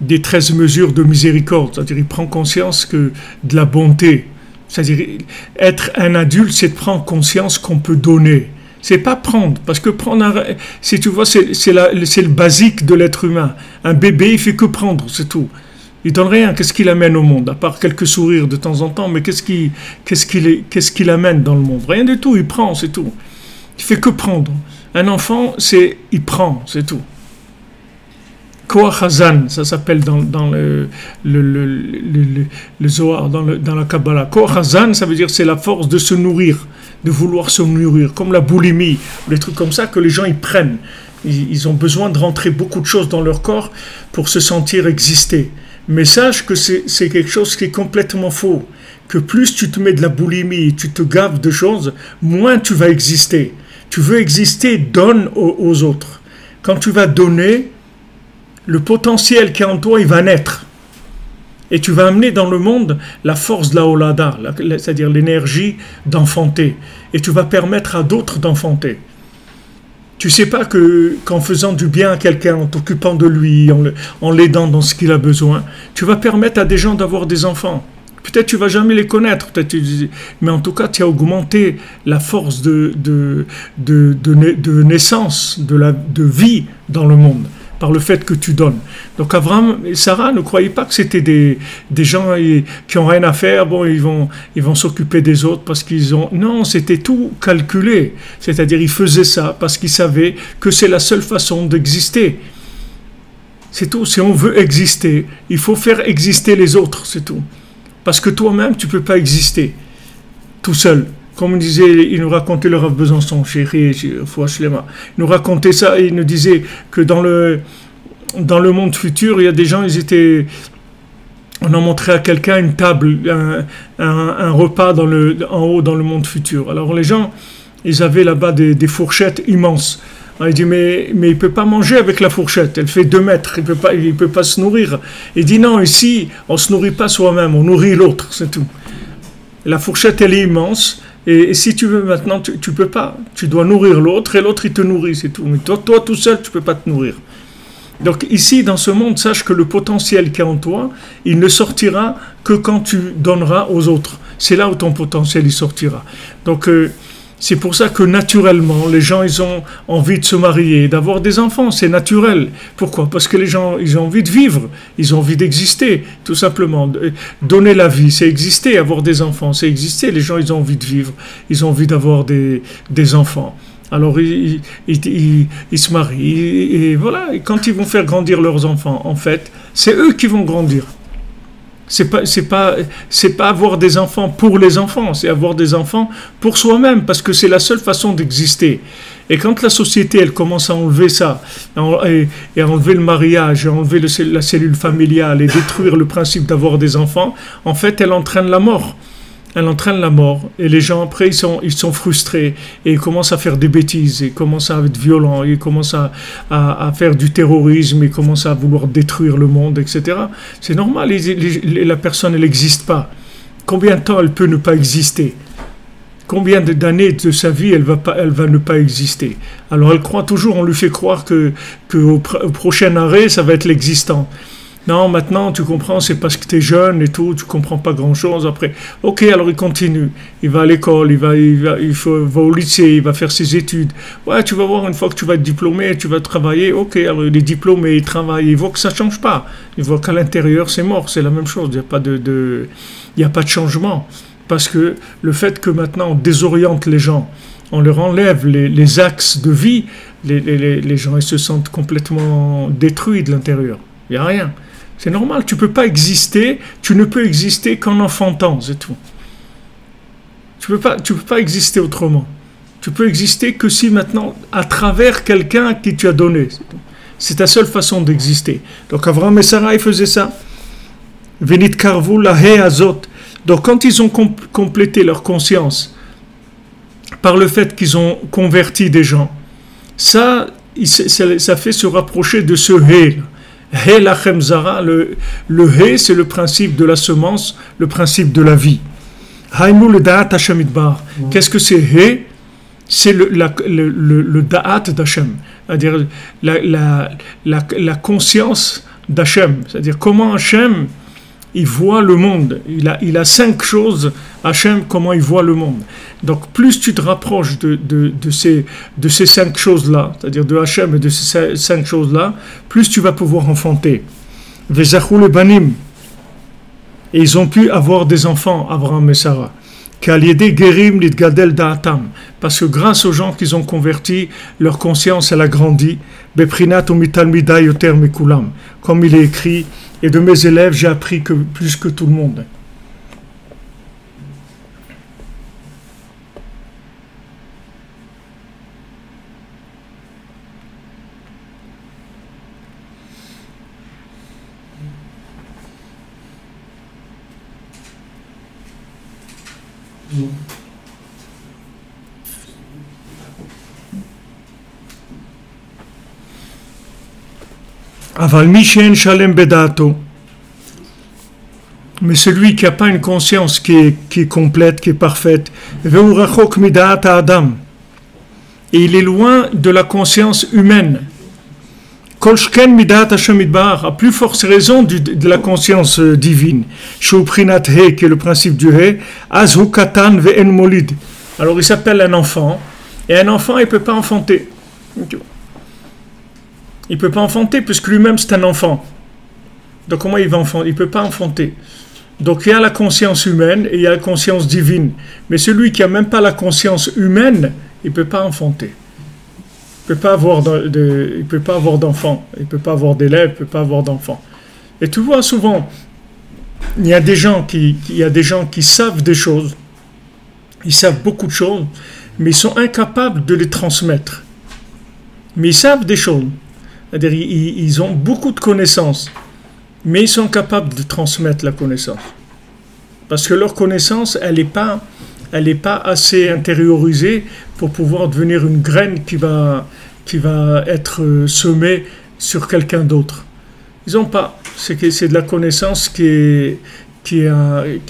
des 13 mesures de miséricorde, c'est-à-dire il prend conscience de la bonté. C'est-à-dire, être un adulte, c'est de prendre conscience qu'on peut donner. C'est pas prendre, parce que prendre, si tu vois, c'est le basique de l'être humain. Un bébé, il fait que prendre, c'est tout. Il donne rien. Qu'est-ce qu'il amène au monde? À part quelques sourires de temps en temps, mais qu'est-ce qu'il amène dans le monde? Rien du tout, il prend, c'est tout. Il fait que prendre. Un enfant, il prend, c'est tout. Koach Hazan, ça s'appelle dans le Zohar, dans la Kabbalah. Koach Hazan, ça veut dire c'est la force de se nourrir, de vouloir se nourrir, comme la boulimie, les trucs comme ça que les gens ils prennent. Ils ont besoin de rentrer beaucoup de choses dans leur corps pour se sentir exister. Mais sache que c'est quelque chose qui est complètement faux. Que plus tu te mets de la boulimie, tu te gaves de choses, moins tu vas exister. Tu veux exister, donne aux autres. Quand tu vas donner, le potentiel qui est en toi, il va naître. Et tu vas amener dans le monde la force de la Olada, c'est-à-dire l'énergie d'enfanter. Et tu vas permettre à d'autres d'enfanter. Tu ne sais pas qu'en faisant du bien à quelqu'un, en t'occupant de lui, en l'aidant dans ce qu'il a besoin, tu vas permettre à des gens d'avoir des enfants. Peut-être tu ne vas jamais les connaître, mais en tout cas, tu as augmenté la force de naissance, de vie dans le monde, par le fait que tu donnes. Donc Abraham et Sarah ne croyaient pas que c'était des gens qui n'ont rien à faire, bon, ils vont s'occuper des autres parce qu'ils ont... Non, c'était tout calculé. C'est-à-dire, ils faisaient ça parce qu'ils savaient que c'est la seule façon d'exister. C'est tout. Si on veut exister, il faut faire exister les autres, c'est tout. Parce que toi-même, tu ne peux pas exister tout seul. Comme il nous racontait le Rav Besançon, chéri, Fouachlema. Il nous racontait ça et il nous disait que dans le monde futur, il y a des gens, on a montré à quelqu'un une table, un repas en haut dans le monde futur. Alors les gens, ils avaient là-bas des fourchettes immenses. Alors, il dit, mais il ne peut pas manger avec la fourchette, elle fait 2 mètres, il peut pas se nourrir. Il dit, non, ici, on ne se nourrit pas soi-même, on nourrit l'autre, c'est tout. La fourchette, elle est immense. Et si tu veux maintenant, tu peux pas. Tu dois nourrir l'autre et l'autre il te nourrit, c'est tout. Mais toi tout seul, tu peux pas te nourrir. Donc ici, dans ce monde, sache que le potentiel qui est en toi, il ne sortira que quand tu donneras aux autres. C'est là où ton potentiel il sortira. Donc c'est pour ça que naturellement, les gens ils ont envie de se marier, d'avoir des enfants, c'est naturel. Pourquoi ? Parce que les gens ils ont envie de vivre, ils ont envie d'exister, tout simplement. Donner la vie, c'est exister, avoir des enfants, c'est exister. Les gens ils ont envie de vivre, ils ont envie d'avoir des enfants. Alors ils se marient et voilà. Et quand ils vont faire grandir leurs enfants, en fait, c'est eux qui vont grandir. C'est pas avoir des enfants pour les enfants, c'est avoir des enfants pour soi-même, parce que c'est la seule façon d'exister. Et quand la société, elle commence à enlever ça, et à enlever le mariage, à enlever la cellule familiale, et détruire le principe d'avoir des enfants, en fait, elle entraîne la mort. Elle entraîne la mort, et les gens après ils sont frustrés et ils commencent à faire des bêtises, ils commencent à être violents, ils commencent à faire du terrorisme, ils commencent à vouloir détruire le monde, etc. C'est normal, la personne elle n'existe pas. Combien de temps elle peut ne pas exister? Combien d'années de sa vie elle va ne pas exister? Alors elle croit toujours, on lui fait croire que au prochain arrêt ça va être l'existant. Non, maintenant, tu comprends, c'est parce que tu es jeune et tout, tu comprends pas grand-chose. Après, ok, alors il continue. Il va à l'école, il va au lycée, il va faire ses études. Ouais, tu vas voir, une fois que tu vas être diplômé, tu vas travailler. Ok, alors il est diplômé, il travaille. Il voit que ça change pas. Il voit qu'à l'intérieur, c'est mort, c'est la même chose. Il n'y a pas de changement. Parce que le fait que maintenant, on désoriente les gens, on leur enlève les axes de vie, les gens ils se sentent complètement détruits de l'intérieur. Il n'y a rien. C'est normal, tu ne peux pas exister, tu ne peux exister qu'en enfantant, c'est tout. Tu peux pas exister autrement. Tu peux exister que si maintenant, à travers quelqu'un qui tu as donné. C'est ta seule façon d'exister. Donc Avraham et Sarah, ils faisaient ça. Venit karvu la he azot. Donc quand ils ont complété leur conscience par le fait qu'ils ont converti des gens, ça fait se rapprocher de ce he là. He lachem zara, le he c'est le principe de la semence, le principe de la vie. Haïmou le da'at Hashem idbar. Qu'est-ce que c'est he? C'est le da'at d'Hashem, c'est-à-dire la conscience d'Hashem, c'est-à-dire comment Hachem il voit le monde. Il a 5 choses, Hachem, comment il voit le monde. Donc plus tu te rapproches de ces 5 choses-là, c'est-à-dire de Hachem et de ces 5 choses-là, plus tu vas pouvoir enfanter. Vezachou le banim. Et ils ont pu avoir des enfants, Abraham et Sarah. Gerim litgadel da'atam. Parce que grâce aux gens qu'ils ont convertis, leur conscience elle a grandi. Beprinat umitalmida yoter mikulam. Comme il est écrit, et de mes élèves j'ai appris plus que tout le monde. Aval Mishen Shalem Bedato. Mais celui qui n'a pas une conscience qui est complète, qui est parfaite, Veurachok Midat Adam. Et il est loin de la conscience humaine. Kolshken Midat Hashem Idbar, à plus forte raison de la conscience divine. Shuprinat He, qui est le principe du He, Azhu Katan Ve'en Molid. Alors il s'appelle un enfant, et un enfant il ne peut pas enfanter. Il ne peut pas enfanter puisque lui-même c'est un enfant. Donc comment il va enfanter? Il ne peut pas enfanter. Donc il y a la conscience humaine et il y a la conscience divine. Mais celui qui n'a même pas la conscience humaine, il ne peut pas enfanter. peut pas avoir il peut pas avoir d'enfants, il peut pas avoir d'élèves, il peut pas avoir d'enfants. Et tu vois souvent, il y a des gens qui savent des choses, ils savent beaucoup de choses, mais ils sont incapables de les transmettre. Mais ils savent des choses, c'est-à-dire ils ont beaucoup de connaissances, mais ils sont capables de transmettre la connaissance. Parce que leur connaissance, elle n'est pas assez intériorisée pour pouvoir devenir une graine qui va être semée sur quelqu'un d'autre. Ils n'ont pas. C'est de la connaissance qui est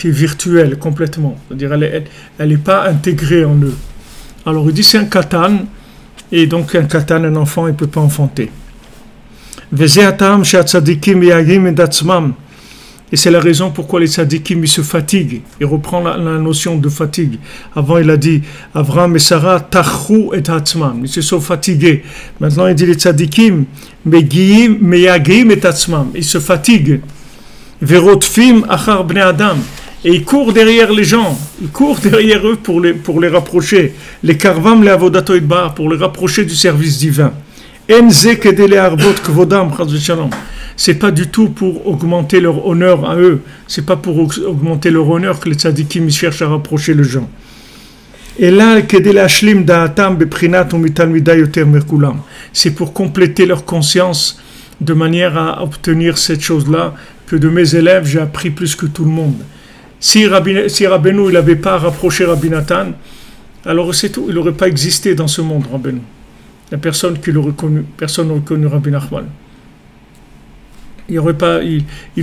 virtuelle complètement. C'est-à-dire elle n'est pas intégrée en eux. Alors il dit c'est un katan, et donc un katan, un enfant, il ne peut pas enfanter. Et c'est la raison pourquoi les tzadikim ils se fatiguent. Il reprend la notion de fatigue. Avant il a dit Avraham et Sarah tachou et hatzmam. Ils se sont fatigués. Maintenant il dit les tzadikim meyagim et hatzmam. Ils se fatiguent. Verotfim achar bnei adam. Et ils courent derrière les gens. Ils courent derrière eux pour les rapprocher. Les karvam les avodato idbar, pour les rapprocher du service divin. Enze kedele arbot kvodam chas v'shalom. C'est pas du tout pour augmenter leur honneur à eux. C'est pas pour augmenter leur honneur que les tzadikim cherchent à rapprocher les gens. Et là, c'est pour compléter leur conscience de manière à obtenir cette chose-là, que de mes élèves, j'ai appris plus que tout le monde. Si Rabbeinu il n'avait pas rapproché Rabbi Nathan, alors c'est tout, il n'aurait pas existé dans ce monde, Rabbeinu. Il n'y a personne qui l'aurait connu, personne n'aurait connu Rabbi Nachman. Il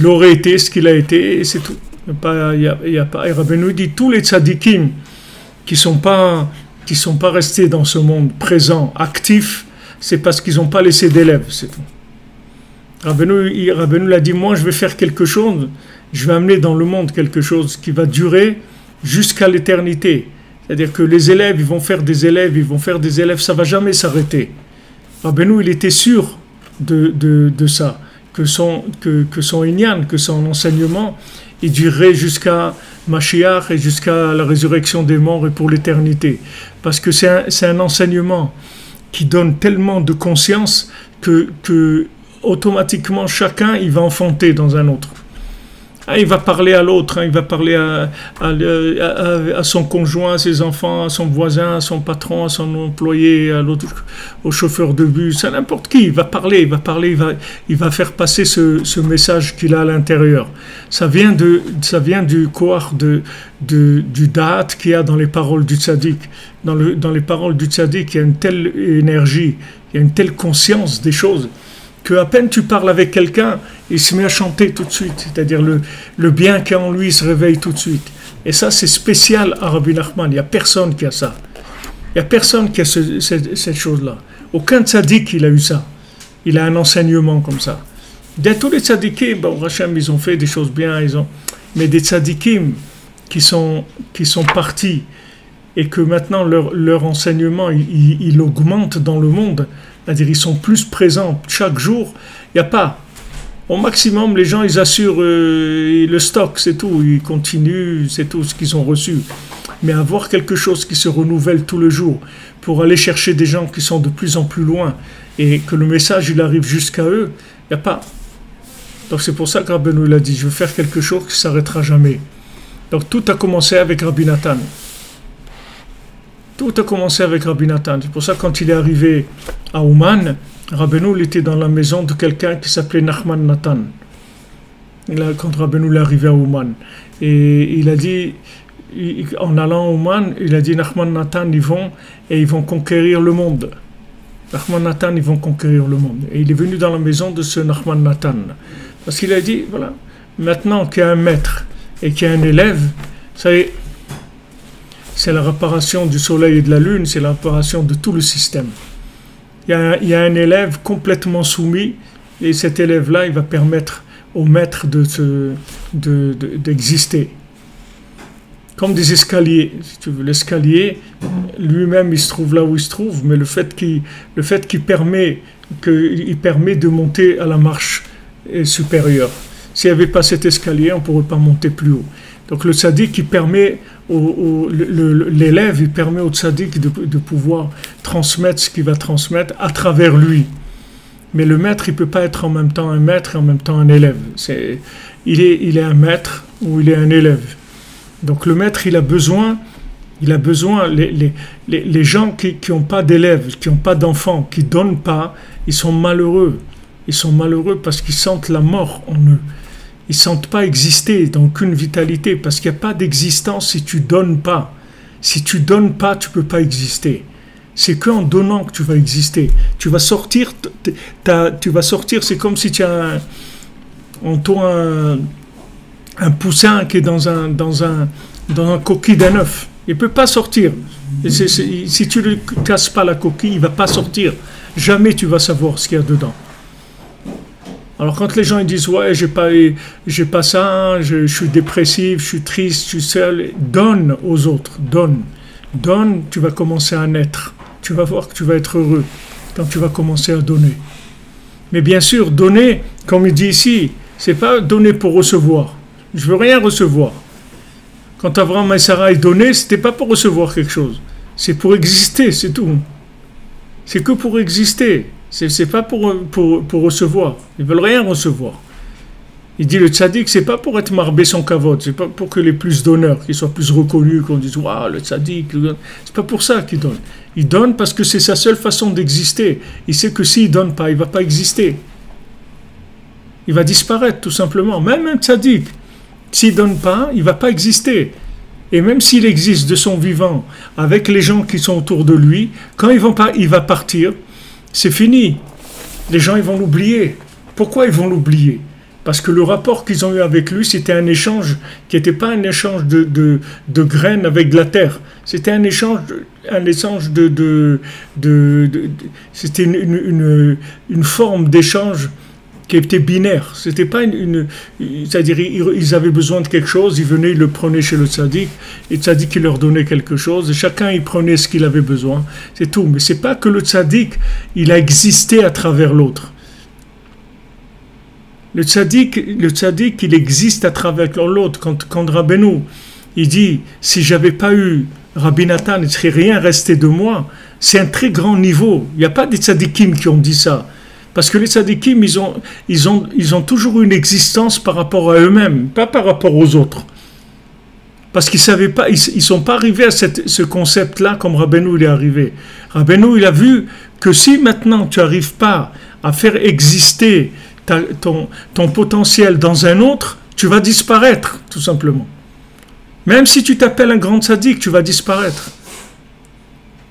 aurait été ce qu'il a été, et c'est tout. Et Rabbeinu dit tous les tzadikim qui sont pas restés dans ce monde présent, actifs, c'est parce qu'ils n'ont pas laissé d'élèves, c'est tout. Rabbeinu l'a dit, moi je vais faire quelque chose, je vais amener dans le monde quelque chose qui va durer jusqu'à l'éternité. C'est-à-dire que les élèves, ils vont faire des élèves, ça ne va jamais s'arrêter. Rabbeinu, il était sûr de ça. Que son inyan, que son enseignement, il durerait jusqu'à Mashiach et jusqu'à la résurrection des morts et pour l'éternité. Parce que c'est un enseignement qui donne tellement de conscience que automatiquement chacun il va enfanter dans un autre. Il va parler à l'autre, il va parler à son conjoint, à ses enfants, à son voisin, à son patron, à son employé, à l'autre, au chauffeur de bus, à n'importe qui. Il va parler, il va faire passer ce message qu'il a à l'intérieur. Ça vient du koach du da'at qu'il y a dans les paroles du tzaddik. Dans les paroles du tzaddik, il y a une telle énergie, il y a une telle conscience des choses, qu'à peine tu parles avec quelqu'un, il se met à chanter tout de suite. C'est-à-dire le bien qu'il y a en lui, il se réveille tout de suite. Et ça, c'est spécial à Rabbi Nachman. Il n'y a personne qui a ça. Il n'y a personne qui a cette chose-là. Aucun tzaddik, il a eu ça. Il a un enseignement comme ça. Tous les tzaddikim, Hachem, ils ont fait des choses bien, mais des tzaddikim qui sont partis et que maintenant leur enseignement, il augmente dans le monde. C'est-à-dire ils sont plus présents chaque jour. Il n'y a pas. Au maximum, les gens, ils assurent le stock, c'est tout. Ils continuent, c'est tout ce qu'ils ont reçu. Mais avoir quelque chose qui se renouvelle tout le jour pour aller chercher des gens qui sont de plus en plus loin et que le message, il arrive jusqu'à eux, il n'y a pas. Donc c'est pour ça que Rabbeinu l'a dit, je veux faire quelque chose qui ne s'arrêtera jamais. Donc tout a commencé avec Rabbi Nathan. Tout a commencé avec Rabbi Nathan. C'est pour ça que quand il est arrivé à Ouman, Rabbeinu il était dans la maison de quelqu'un qui s'appelait Nachman Nathan. Quand Rabbeinu est arrivé à Ouman. Et il a dit, en allant à Ouman, il a dit Nachman Nathan, ils vont conquérir le monde. Nachman Nathan, ils vont conquérir le monde. Et il est venu dans la maison de ce Nachman Nathan. Parce qu'il a dit, voilà, maintenant qu'il y a un maître et qu'il y a un élève, ça y est, c'est la réparation du soleil et de la lune, c'est la réparation de tout le système. Il y a un élève complètement soumis, et cet élève-là, il va permettre au maître d'exister. Comme des escaliers, si tu veux. L'escalier, lui-même, il se trouve là où il se trouve, mais le fait qu'il permet de monter à la marche supérieure. S'il n'y avait pas cet escalier, on ne pourrait pas monter plus haut. Donc le tzaddik qui permet l'élève, il permet au tzaddik de pouvoir transmettre ce qu'il va transmettre à travers lui. Mais le maître, il ne peut pas être en même temps un maître et en même temps un élève. Il est un maître ou il est un élève. Donc le maître, il a besoin les gens qui n'ont pas d'élèves, qui n'ont pas d'enfants, qui ne donnent pas, ils sont malheureux. Ils sont malheureux parce qu'ils sentent la mort en eux. Ils ne sentent pas exister dans aucune vitalité parce qu'il n'y a pas d'existence si tu ne donnes pas. Si tu ne donnes pas, tu ne peux pas exister. C'est qu'en donnant que tu vas exister. Tu vas sortir, c'est comme si tu as un poussin qui est dans un coquille d'un œuf. Il ne peut pas sortir. Si tu ne lui casses pas la coquille, il ne va pas sortir. Jamais tu vas savoir ce qu'il y a dedans. Alors quand les gens ils disent « Ouais, j'ai pas ça, je suis dépressif, je suis triste, je suis seul », donne aux autres, donne. Donne, tu vas commencer à naître. Tu vas voir que tu vas être heureux quand tu vas commencer à donner. Mais bien sûr, donner, comme il dit ici, c'est pas donner pour recevoir. Je veux rien recevoir. Quand Abraham et Sarah donnaient, c'était pas pour recevoir quelque chose. C'est pour exister, c'est tout. C'est que pour exister. C'est pas pour recevoir. Ils veulent rien recevoir. Il dit le tzaddik, c'est pas pour être marbé son kavod, c'est pas pour que les plus donneurs, qu'ils soient plus reconnus, qu'on dise waouh le tzaddik, c'est pas pour ça qu'il donne. Il donne parce que c'est sa seule façon d'exister. Il sait que s'il donne pas, il va pas exister. Il va disparaître tout simplement. Même un tzaddik, s'il donne pas, il va pas exister. Et même s'il existe de son vivant avec les gens qui sont autour de lui, quand il va partir, c'est fini. Les gens ils vont l'oublier. Pourquoi ils vont l'oublier? Parce que le rapport qu'ils ont eu avec lui, c'était un échange qui n'était pas un échange de graines avec de la terre. C'était un échange c'était une forme d'échange qui était binaire. C'était pas c'est-à-dire ils avaient besoin de quelque chose, ils venaient, ils le prenaient chez le tzaddik, et le tzaddik il leur donnait quelque chose, et chacun il prenait ce qu'il avait besoin. C'est tout. Mais c'est pas que le tzaddik il a existé à travers l'autre. Le tzaddik, il existe à travers l'autre. Quand Rabbeinu, il dit, si j'avais pas eu Rabbi Nathan, il ne serait rien resté de moi. C'est un très grand niveau. Il n'y a pas des tzaddikim qui ont dit ça. Parce que les tzaddikim, ils ont toujours une existence par rapport à eux-mêmes, pas par rapport aux autres. Parce qu'ils savaient pas, ils sont pas arrivés à ce concept-là comme Rabbeinu il est arrivé. Rabbeinu, il a vu que si maintenant tu n'arrives pas à faire exister ton potentiel dans un autre, tu vas disparaître, tout simplement. Même si tu t'appelles un grand tzaddik, tu vas disparaître.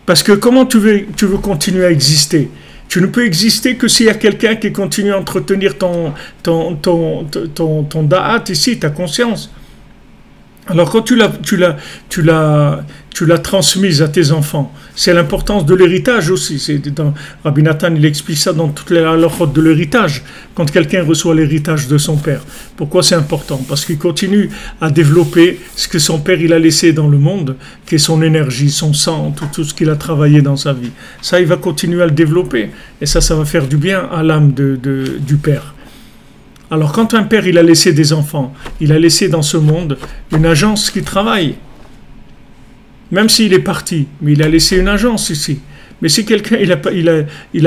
Parce que comment tu veux continuer à exister? Tu ne peux exister que s'il y a quelqu'un qui continue à entretenir ton da'at ici, ta conscience. Alors quand tu l'as transmise à tes enfants, c'est l'importance de l'héritage aussi. Rabbi Nathan, il explique ça dans toutes les halachot de l'héritage, quand quelqu'un reçoit l'héritage de son père. Pourquoi c'est important? Parce qu'il continue à développer ce que son père il a laissé dans le monde, qui est son énergie, son sang, tout ce qu'il a travaillé dans sa vie. Ça, il va continuer à le développer, et ça va faire du bien à l'âme du père. Alors quand un père il a laissé des enfants, il a laissé dans ce monde une agence qui travaille. Même s'il est parti, mais il a laissé une agence ici. Mais si quelqu'un il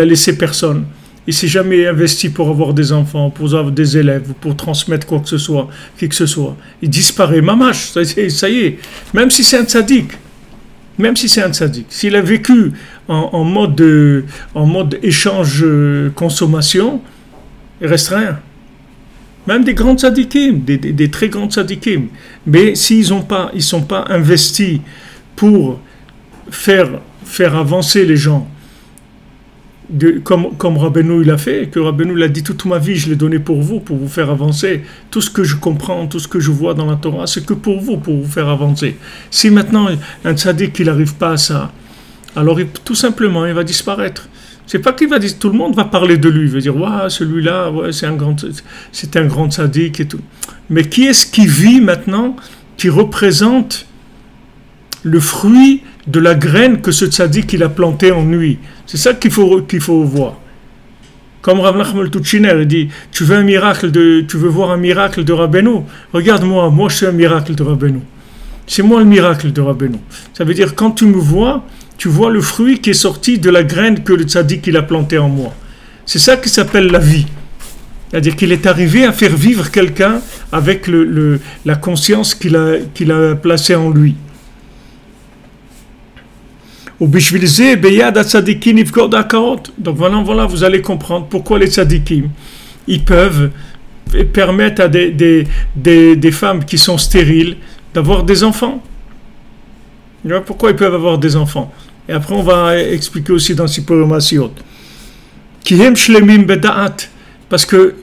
a laissé personne, il s'est jamais investi pour avoir des enfants, pour avoir des élèves, pour transmettre quoi que ce soit, qui que ce soit, il disparaît, mamache, ça y est. Même si c'est un tzaddik, s'il a vécu en mode échange consommation, il reste rien. Même des grands tzadikim, des très grands tzadikim. Mais s'ils ne sont pas investis pour faire avancer les gens, comme Rabbeinu il a fait, que Rabbeinu il a dit toute ma vie je l'ai donné pour vous faire avancer. Tout ce que je comprends, tout ce que je vois dans la Torah, c'est que pour vous faire avancer. Si maintenant un tzadik il n'arrive pas à ça, alors tout simplement il va disparaître. C'est pas qu'il va dire, tout le monde va parler de lui, il va dire, ouais, celui-là, ouais, c'est un grand tzaddik et tout. Mais qui est-ce qui vit maintenant, qui représente le fruit de la graine que ce tzaddik il a planté en lui? C'est ça qu'il faut voir. Comme Rav Nachman Tuchiner, il dit, tu veux voir un miracle de Rabbeinu? Regarde-moi, moi je suis un miracle de Rabbeinu. C'est moi le miracle de Rabbeinu. Ça veut dire, quand tu me vois, tu vois le fruit qui est sorti de la graine que le tzaddik il a planté en moi. C'est ça qui s'appelle la vie. C'est-à-dire qu'il est arrivé à faire vivre quelqu'un avec la conscience qu'il a placée en lui. Donc voilà, vous allez comprendre pourquoi les tzadikim, ils peuvent permettre à des femmes qui sont stériles d'avoir des enfants. Pourquoi ils peuvent avoir des enfants? Et après on va expliquer aussi dans Sipur Masiot.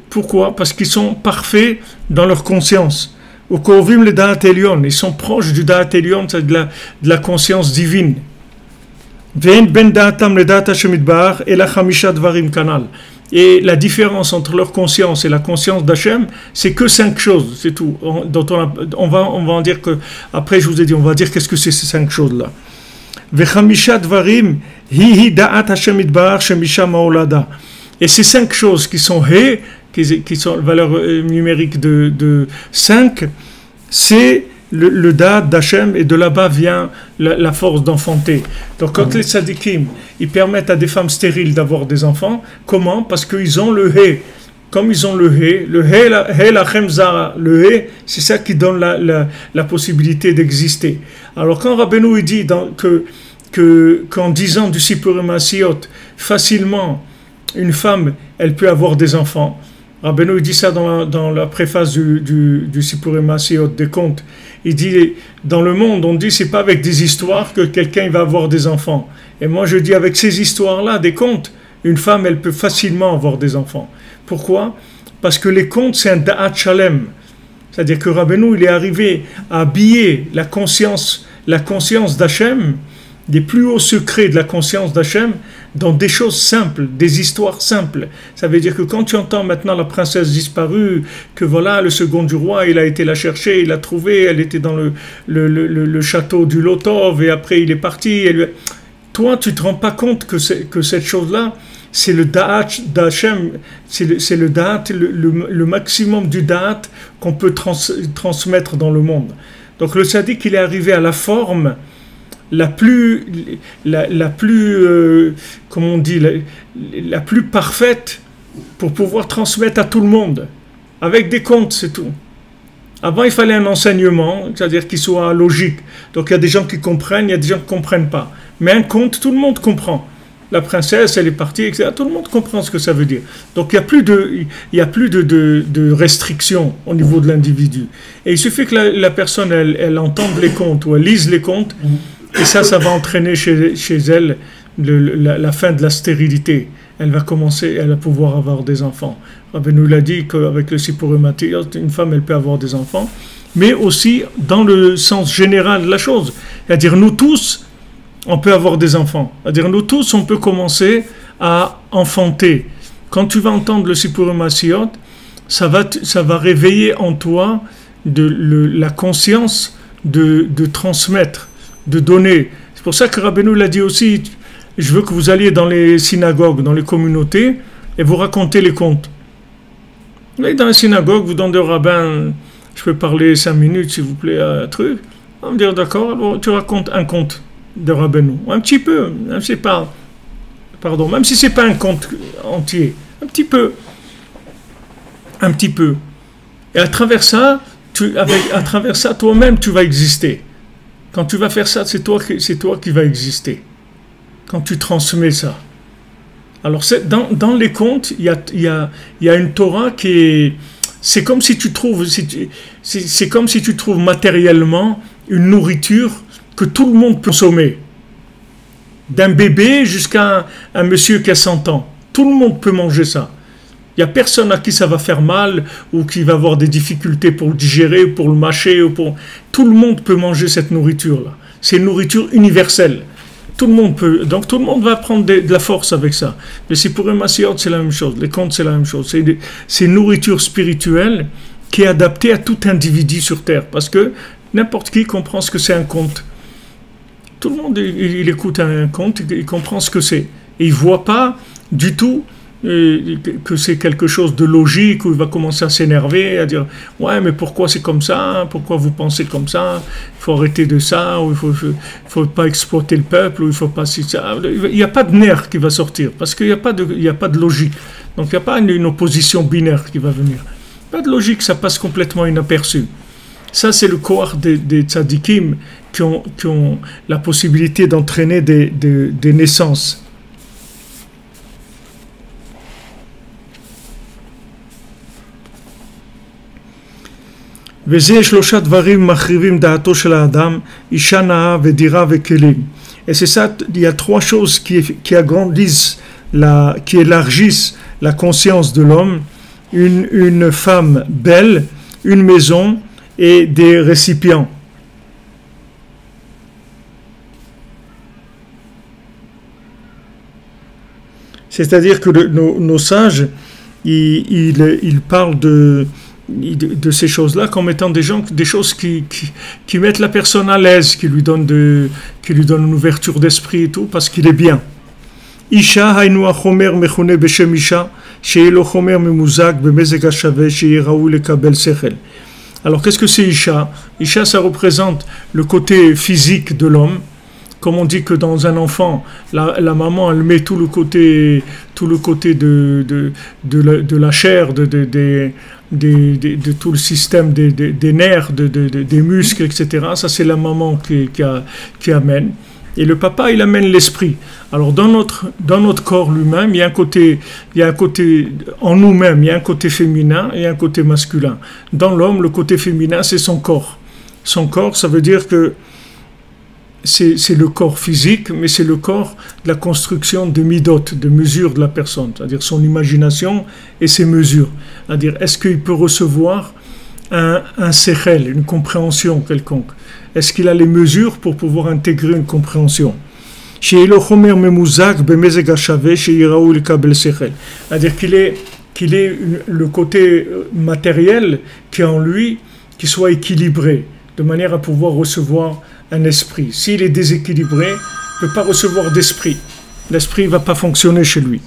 Pourquoi? Parce qu'ils sont parfaits dans leur conscience. Ils sont proches du Da'at Elyon, c'est de la conscience divine. Et la différence entre leur conscience et la conscience d'Hachem, c'est que 5 choses, c'est tout. On va en dire que, après je vous ai dit, on va dire qu'est-ce que c'est ces 5 choses-là. Et ces 5 choses qui sont qui sont valeur numérique de 5, c'est le da'at d'Hachem, et de là-bas vient la force d'enfanter. Donc quand les tzadikim, ils permettent à des femmes stériles d'avoir des enfants, comment? Parce qu'ils ont le hé. Comme ils ont le hé lachem zara, c'est ça qui donne la possibilité d'exister. Alors quand Rabbeinu dit qu'en disant du Sipur Masiot, facilement, une femme, elle peut avoir des enfants. Rabbeinu dit ça dans la préface du Sipur Masiot, des contes. Il dit, dans le monde, on dit, c'est pas avec des histoires que quelqu'un va avoir des enfants. Et moi, je dis, avec ces histoires-là, des contes, une femme, elle peut facilement avoir des enfants. Pourquoi? Parce que les contes, c'est un da'at shalem. C'est-à-dire que Rabbeinu, il est arrivé à habiller la conscience d'Hachem, des plus hauts secrets de la conscience d'Hachem, dans des choses simples, des histoires simples. Ça veut dire que quand tu entends maintenant la princesse disparue, que voilà, le second du roi, il a été la chercher, il l'a trouvée, elle était dans le château du Lotov, et après il est parti. Toi, tu ne te rends pas compte que cette chose-là, c'est le da'at d'Hachem, c'est le da'at, le maximum du da'at qu'on peut transmettre dans le monde. Donc le tzaddik, il est arrivé à la forme la plus comment on dit, la plus parfaite pour pouvoir transmettre à tout le monde, avec des contes, c'est tout. Avant, il fallait un enseignement, c'est-à-dire qu'il soit logique. Donc il y a des gens qui comprennent, il y a des gens qui ne comprennent pas. Mais un conte, tout le monde comprend. La princesse, elle est partie, etc. Tout le monde comprend ce que ça veut dire. Donc il n'y a plus de restrictions au niveau de l'individu. Et il suffit que la personne, elle entende les contes ou elle lise les contes, et ça va entraîner chez elle la fin de la stérilité. Elle va pouvoir avoir des enfants. Rabbeinu l'a dit qu'avec le Sipur Masiot, une femme, elle peut avoir des enfants, mais aussi dans le sens général de la chose. C'est-à-dire, nous tous, on peut avoir des enfants. C'est-à-dire, nous tous, on peut commencer à enfanter. Quand tu vas entendre le Sipur Masiot, ça va réveiller en toi la conscience de transmettre, de donner. C'est pour ça que Rabbeinu l'a dit aussi, je veux que vous alliez dans les synagogues, dans les communautés, et vous racontez les contes. Vous allez dans la synagogue, vous demandez au rabbin, je peux parler 5 minutes s'il vous plaît, un truc. On va me dire d'accord, alors tu racontes un conte de Rabbeinu, un petit peu, même si c'est pas un conte entier, un petit peu. Et à travers ça, toi-même, tu vas exister. Quand tu vas faire ça, c'est toi qui vas exister. Quand tu transmets ça. Alors, dans les contes, il y a une Torah qui est... C'est comme si tu trouves matériellement une nourriture que tout le monde peut consommer. D'un bébé jusqu'à un monsieur qui a 100 ans. Tout le monde peut manger ça. Il n'y a personne à qui ça va faire mal ou qui va avoir des difficultés pour le digérer, pour le mâcher. Tout le monde peut manger cette nourriture-là. C'est une nourriture universelle. Tout le monde peut. Donc tout le monde va prendre de la force avec ça. Le Sipur Masiot, c'est la même chose. Les contes, c'est la même chose. C'est une nourriture spirituelle qui est adaptée à tout individu sur Terre. Parce que n'importe qui comprend ce que c'est un conte. Tout le monde, il écoute un conte, il comprend ce que c'est. Et il ne voit pas du tout que c'est quelque chose de logique, où il va commencer à s'énerver, à dire ouais mais pourquoi c'est comme ça, pourquoi vous pensez comme ça, il faut arrêter de ça, ou faut pas exploiter le peuple, ou il faut pas si ça. Il n'y a pas de nerf qui va sortir, parce qu'il n'y a pas de logique. Donc il n'y a pas une opposition binaire qui va venir. Pas de logique, ça passe complètement inaperçu. Ça, c'est le corps des tzadikim qui ont la possibilité d'entraîner des naissances. וזה 3 דברים מחריבים דעתו של האדם, אישה נאה ודירה וכלים. Et c'est ça, il y a 3 choses qui agrandissent, qui élargissent la conscience de l'homme, une femme belle, une maison et des récipients. C'est-à-dire que nos sages, ils parlent de ces choses-là comme étant des choses qui mettent la personne à l'aise, qui lui donnent une ouverture d'esprit et tout, parce qu'il est bien. Isha haynu achomer mechune beshem isha, sheyeh lo chomer memuzag bemezeg hashave sheyeh raoui lekabel sechel. Alors qu'est-ce que c'est Isha? Isha, ça représente le côté physique de l'homme. Comme on dit que dans un enfant, la maman, elle met tout le côté de la chair, de tout le système des nerfs, des muscles, etc. Ça, c'est la maman qui amène. Et le papa, il amène l'esprit. Alors, dans notre corps lui-même, il y a un côté, en nous-mêmes, il y a un côté féminin et un côté masculin. Dans l'homme, le côté féminin, c'est son corps. Son corps, ça veut dire que c'est le corps physique, mais c'est le corps de la construction de midot, de mesures de la personne, c'est-à-dire son imagination et ses mesures. C'est-à-dire, est-ce qu'il peut recevoir un sechel, une compréhension quelconque? Est-ce qu'il a les mesures pour pouvoir intégrer une compréhension? C'est-à-dire qu'il ait le côté matériel qui est en lui, qui soit équilibré, de manière à pouvoir recevoir un esprit. S'il est déséquilibré, il ne peut pas recevoir d'esprit. L'esprit ne va pas fonctionner chez lui.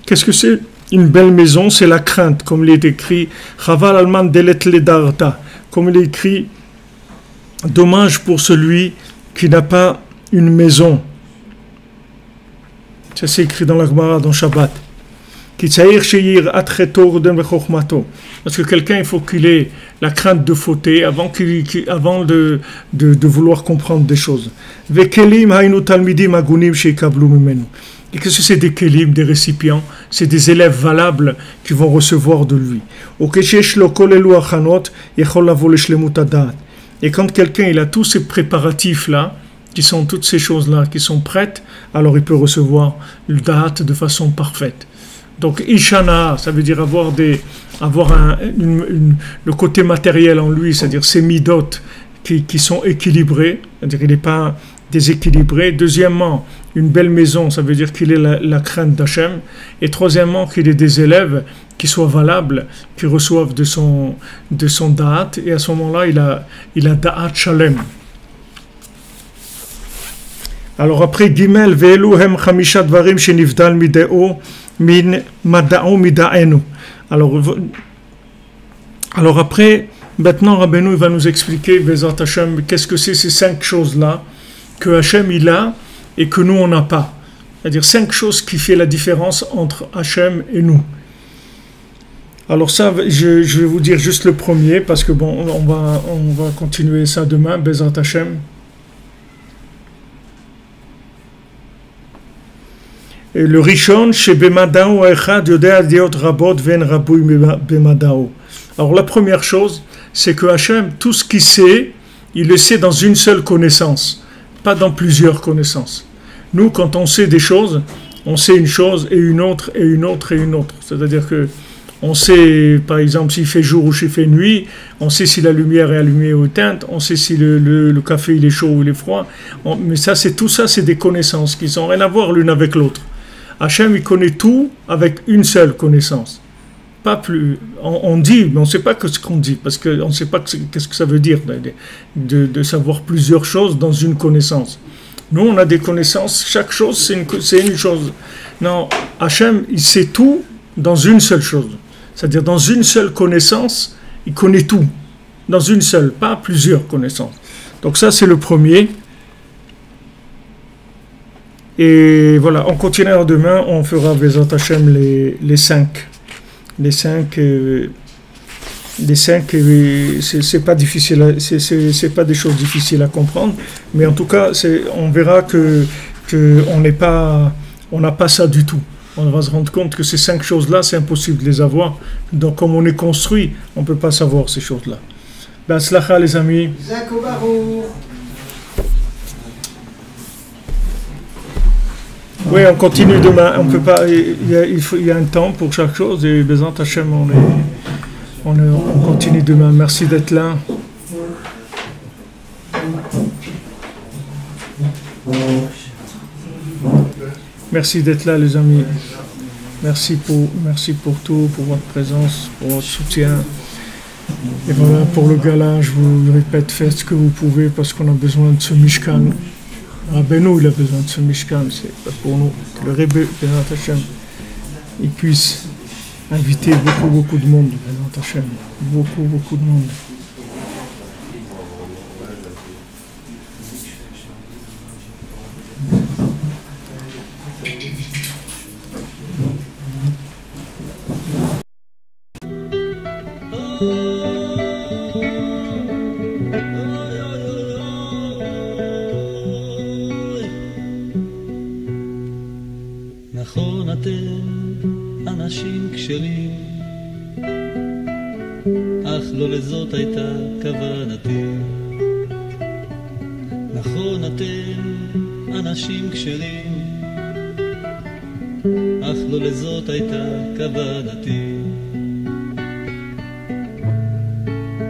Qu'est-ce que c'est? Une belle maison, c'est la crainte, comme il est écrit, comme il est écrit, dommage pour celui qui n'a pas une maison. Ça c'est écrit dans la Gemara, dans Shabbat. Parce que quelqu'un, il faut qu'il ait la crainte de fauter avant de vouloir comprendre des choses. Et qu'est-ce que c'est des kelim, des récipients? C'est des élèves valables qui vont recevoir de lui. Et quand quelqu'un il a tous ces préparatifs-là, qui sont toutes ces choses-là, qui sont prêtes, alors il peut recevoir le da'at de façon parfaite. Donc, Ishana, ça veut dire avoir le côté matériel en lui, c'est-à-dire ces midot qui sont équilibrés, c'est-à-dire qu'il n'est pas déséquilibré. Deuxièmement, une belle maison, ça veut dire qu'il ait la crainte d'Hachem. Et troisièmement, qu'il ait des élèves qui soient valables, qui reçoivent de son da'at. Et à ce moment-là, il a da'at shalem. Alors après, Gimel, Ve'elu hem chamisha dvarim shenivdal mideo min mada'o mida'enu. Alors après, maintenant Rabbeinu va nous expliquer, Bezat Hashem, qu'est-ce que c'est ces 5 choses-là que Hashem il a et que nous on n'a pas. C'est-à-dire 5 choses qui font la différence entre Hashem et nous. Alors ça, je vais vous dire juste le premier, parce que bon, on va continuer ça demain, Bezat Hashem. Et le Rishon, chez Bemadao Echad, Yodea Diot Rabot Ven Rabouy Bemadao. Alors la première chose, c'est que Hachem, tout ce qu'il sait, il le sait dans une seule connaissance, pas dans plusieurs connaissances. Nous, quand on sait des choses, on sait une chose et une autre et une autre et une autre. C'est-à-dire que on sait, par exemple, s'il fait jour ou s'il fait nuit, on sait si la lumière est allumée ou éteinte, on sait si le café il est chaud ou il est froid. Mais tout ça, c'est des connaissances qui n'ont rien à voir l'une avec l'autre. Hachem, il connaît tout avec une seule connaissance. Pas plus. On dit, mais on ne sait pas ce qu'on dit, parce qu'on ne sait pas qu'est-ce que ça veut dire de savoir plusieurs choses dans une connaissance. Nous, on a des connaissances, chaque chose, c'est une chose. Non, Hachem, il sait tout dans une seule chose. C'est-à-dire, dans une seule connaissance, il connaît tout. Dans une seule, pas plusieurs connaissances. Donc ça, c'est le premier. Et voilà, on continuera demain, on fera Bezat Hachem les 5. Les 5, c'est pas difficile, c'est pas des choses difficiles à comprendre, mais en tout cas, on verra que on n'a pas ça du tout. On va se rendre compte que ces 5 choses-là, c'est impossible de les avoir. Donc, comme on est construit, on ne peut pas savoir ces choses-là. Ben, slacha, les amis. Oui, on continue demain. On peut pas. Il y a un temps pour chaque chose. Et Bezat Hachem, on continue demain. Merci d'être là. Merci d'être là, les amis. Merci pour tout, pour votre présence, pour votre soutien. Et voilà, pour le gala, je vous répète, faites ce que vous pouvez parce qu'on a besoin de ce Mishkan. Rabbeinu, il a besoin de ce Mishkan, c'est pas pour nous. Que le Rebbe, Bezat Hachem, il puisse inviter beaucoup de monde, Bezat Hachem. Beaucoup de monde. נכון אתם אנשים כשרים, אך לא לזאת הייתה כוונתי. נכון אתם אנשים כשרים, אך לא לזאת הייתה כוונתי.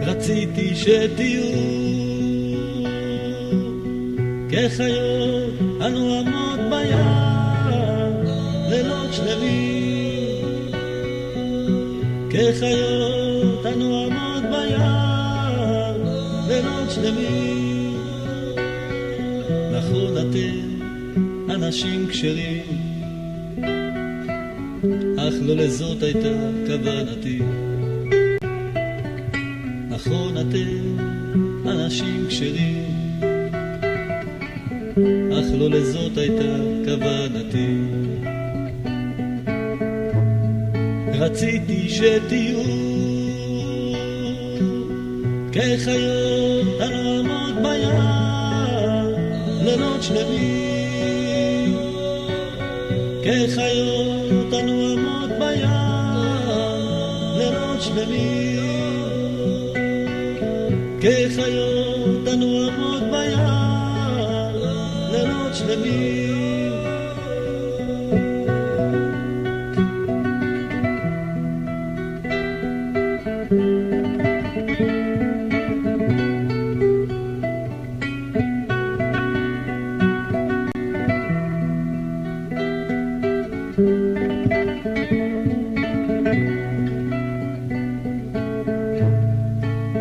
רציתי שתהיו כחיות הנועמות בים לילות שלמים, כחיות הנועמות בים לילות שלמים. נכון אתם אנשים כשרים, אך לא לזאת הייתה כוונתי. נכון אתם אנשים כשרים, אך לא לזאת הייתה כוונתי. רציתי שתהיו כחיות הנועמות בים לילות שלמים, כחיות הנועמות בים לילות שלמים, כחיות הנועמות בים לילות שלמים.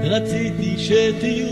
רציתי שתהיו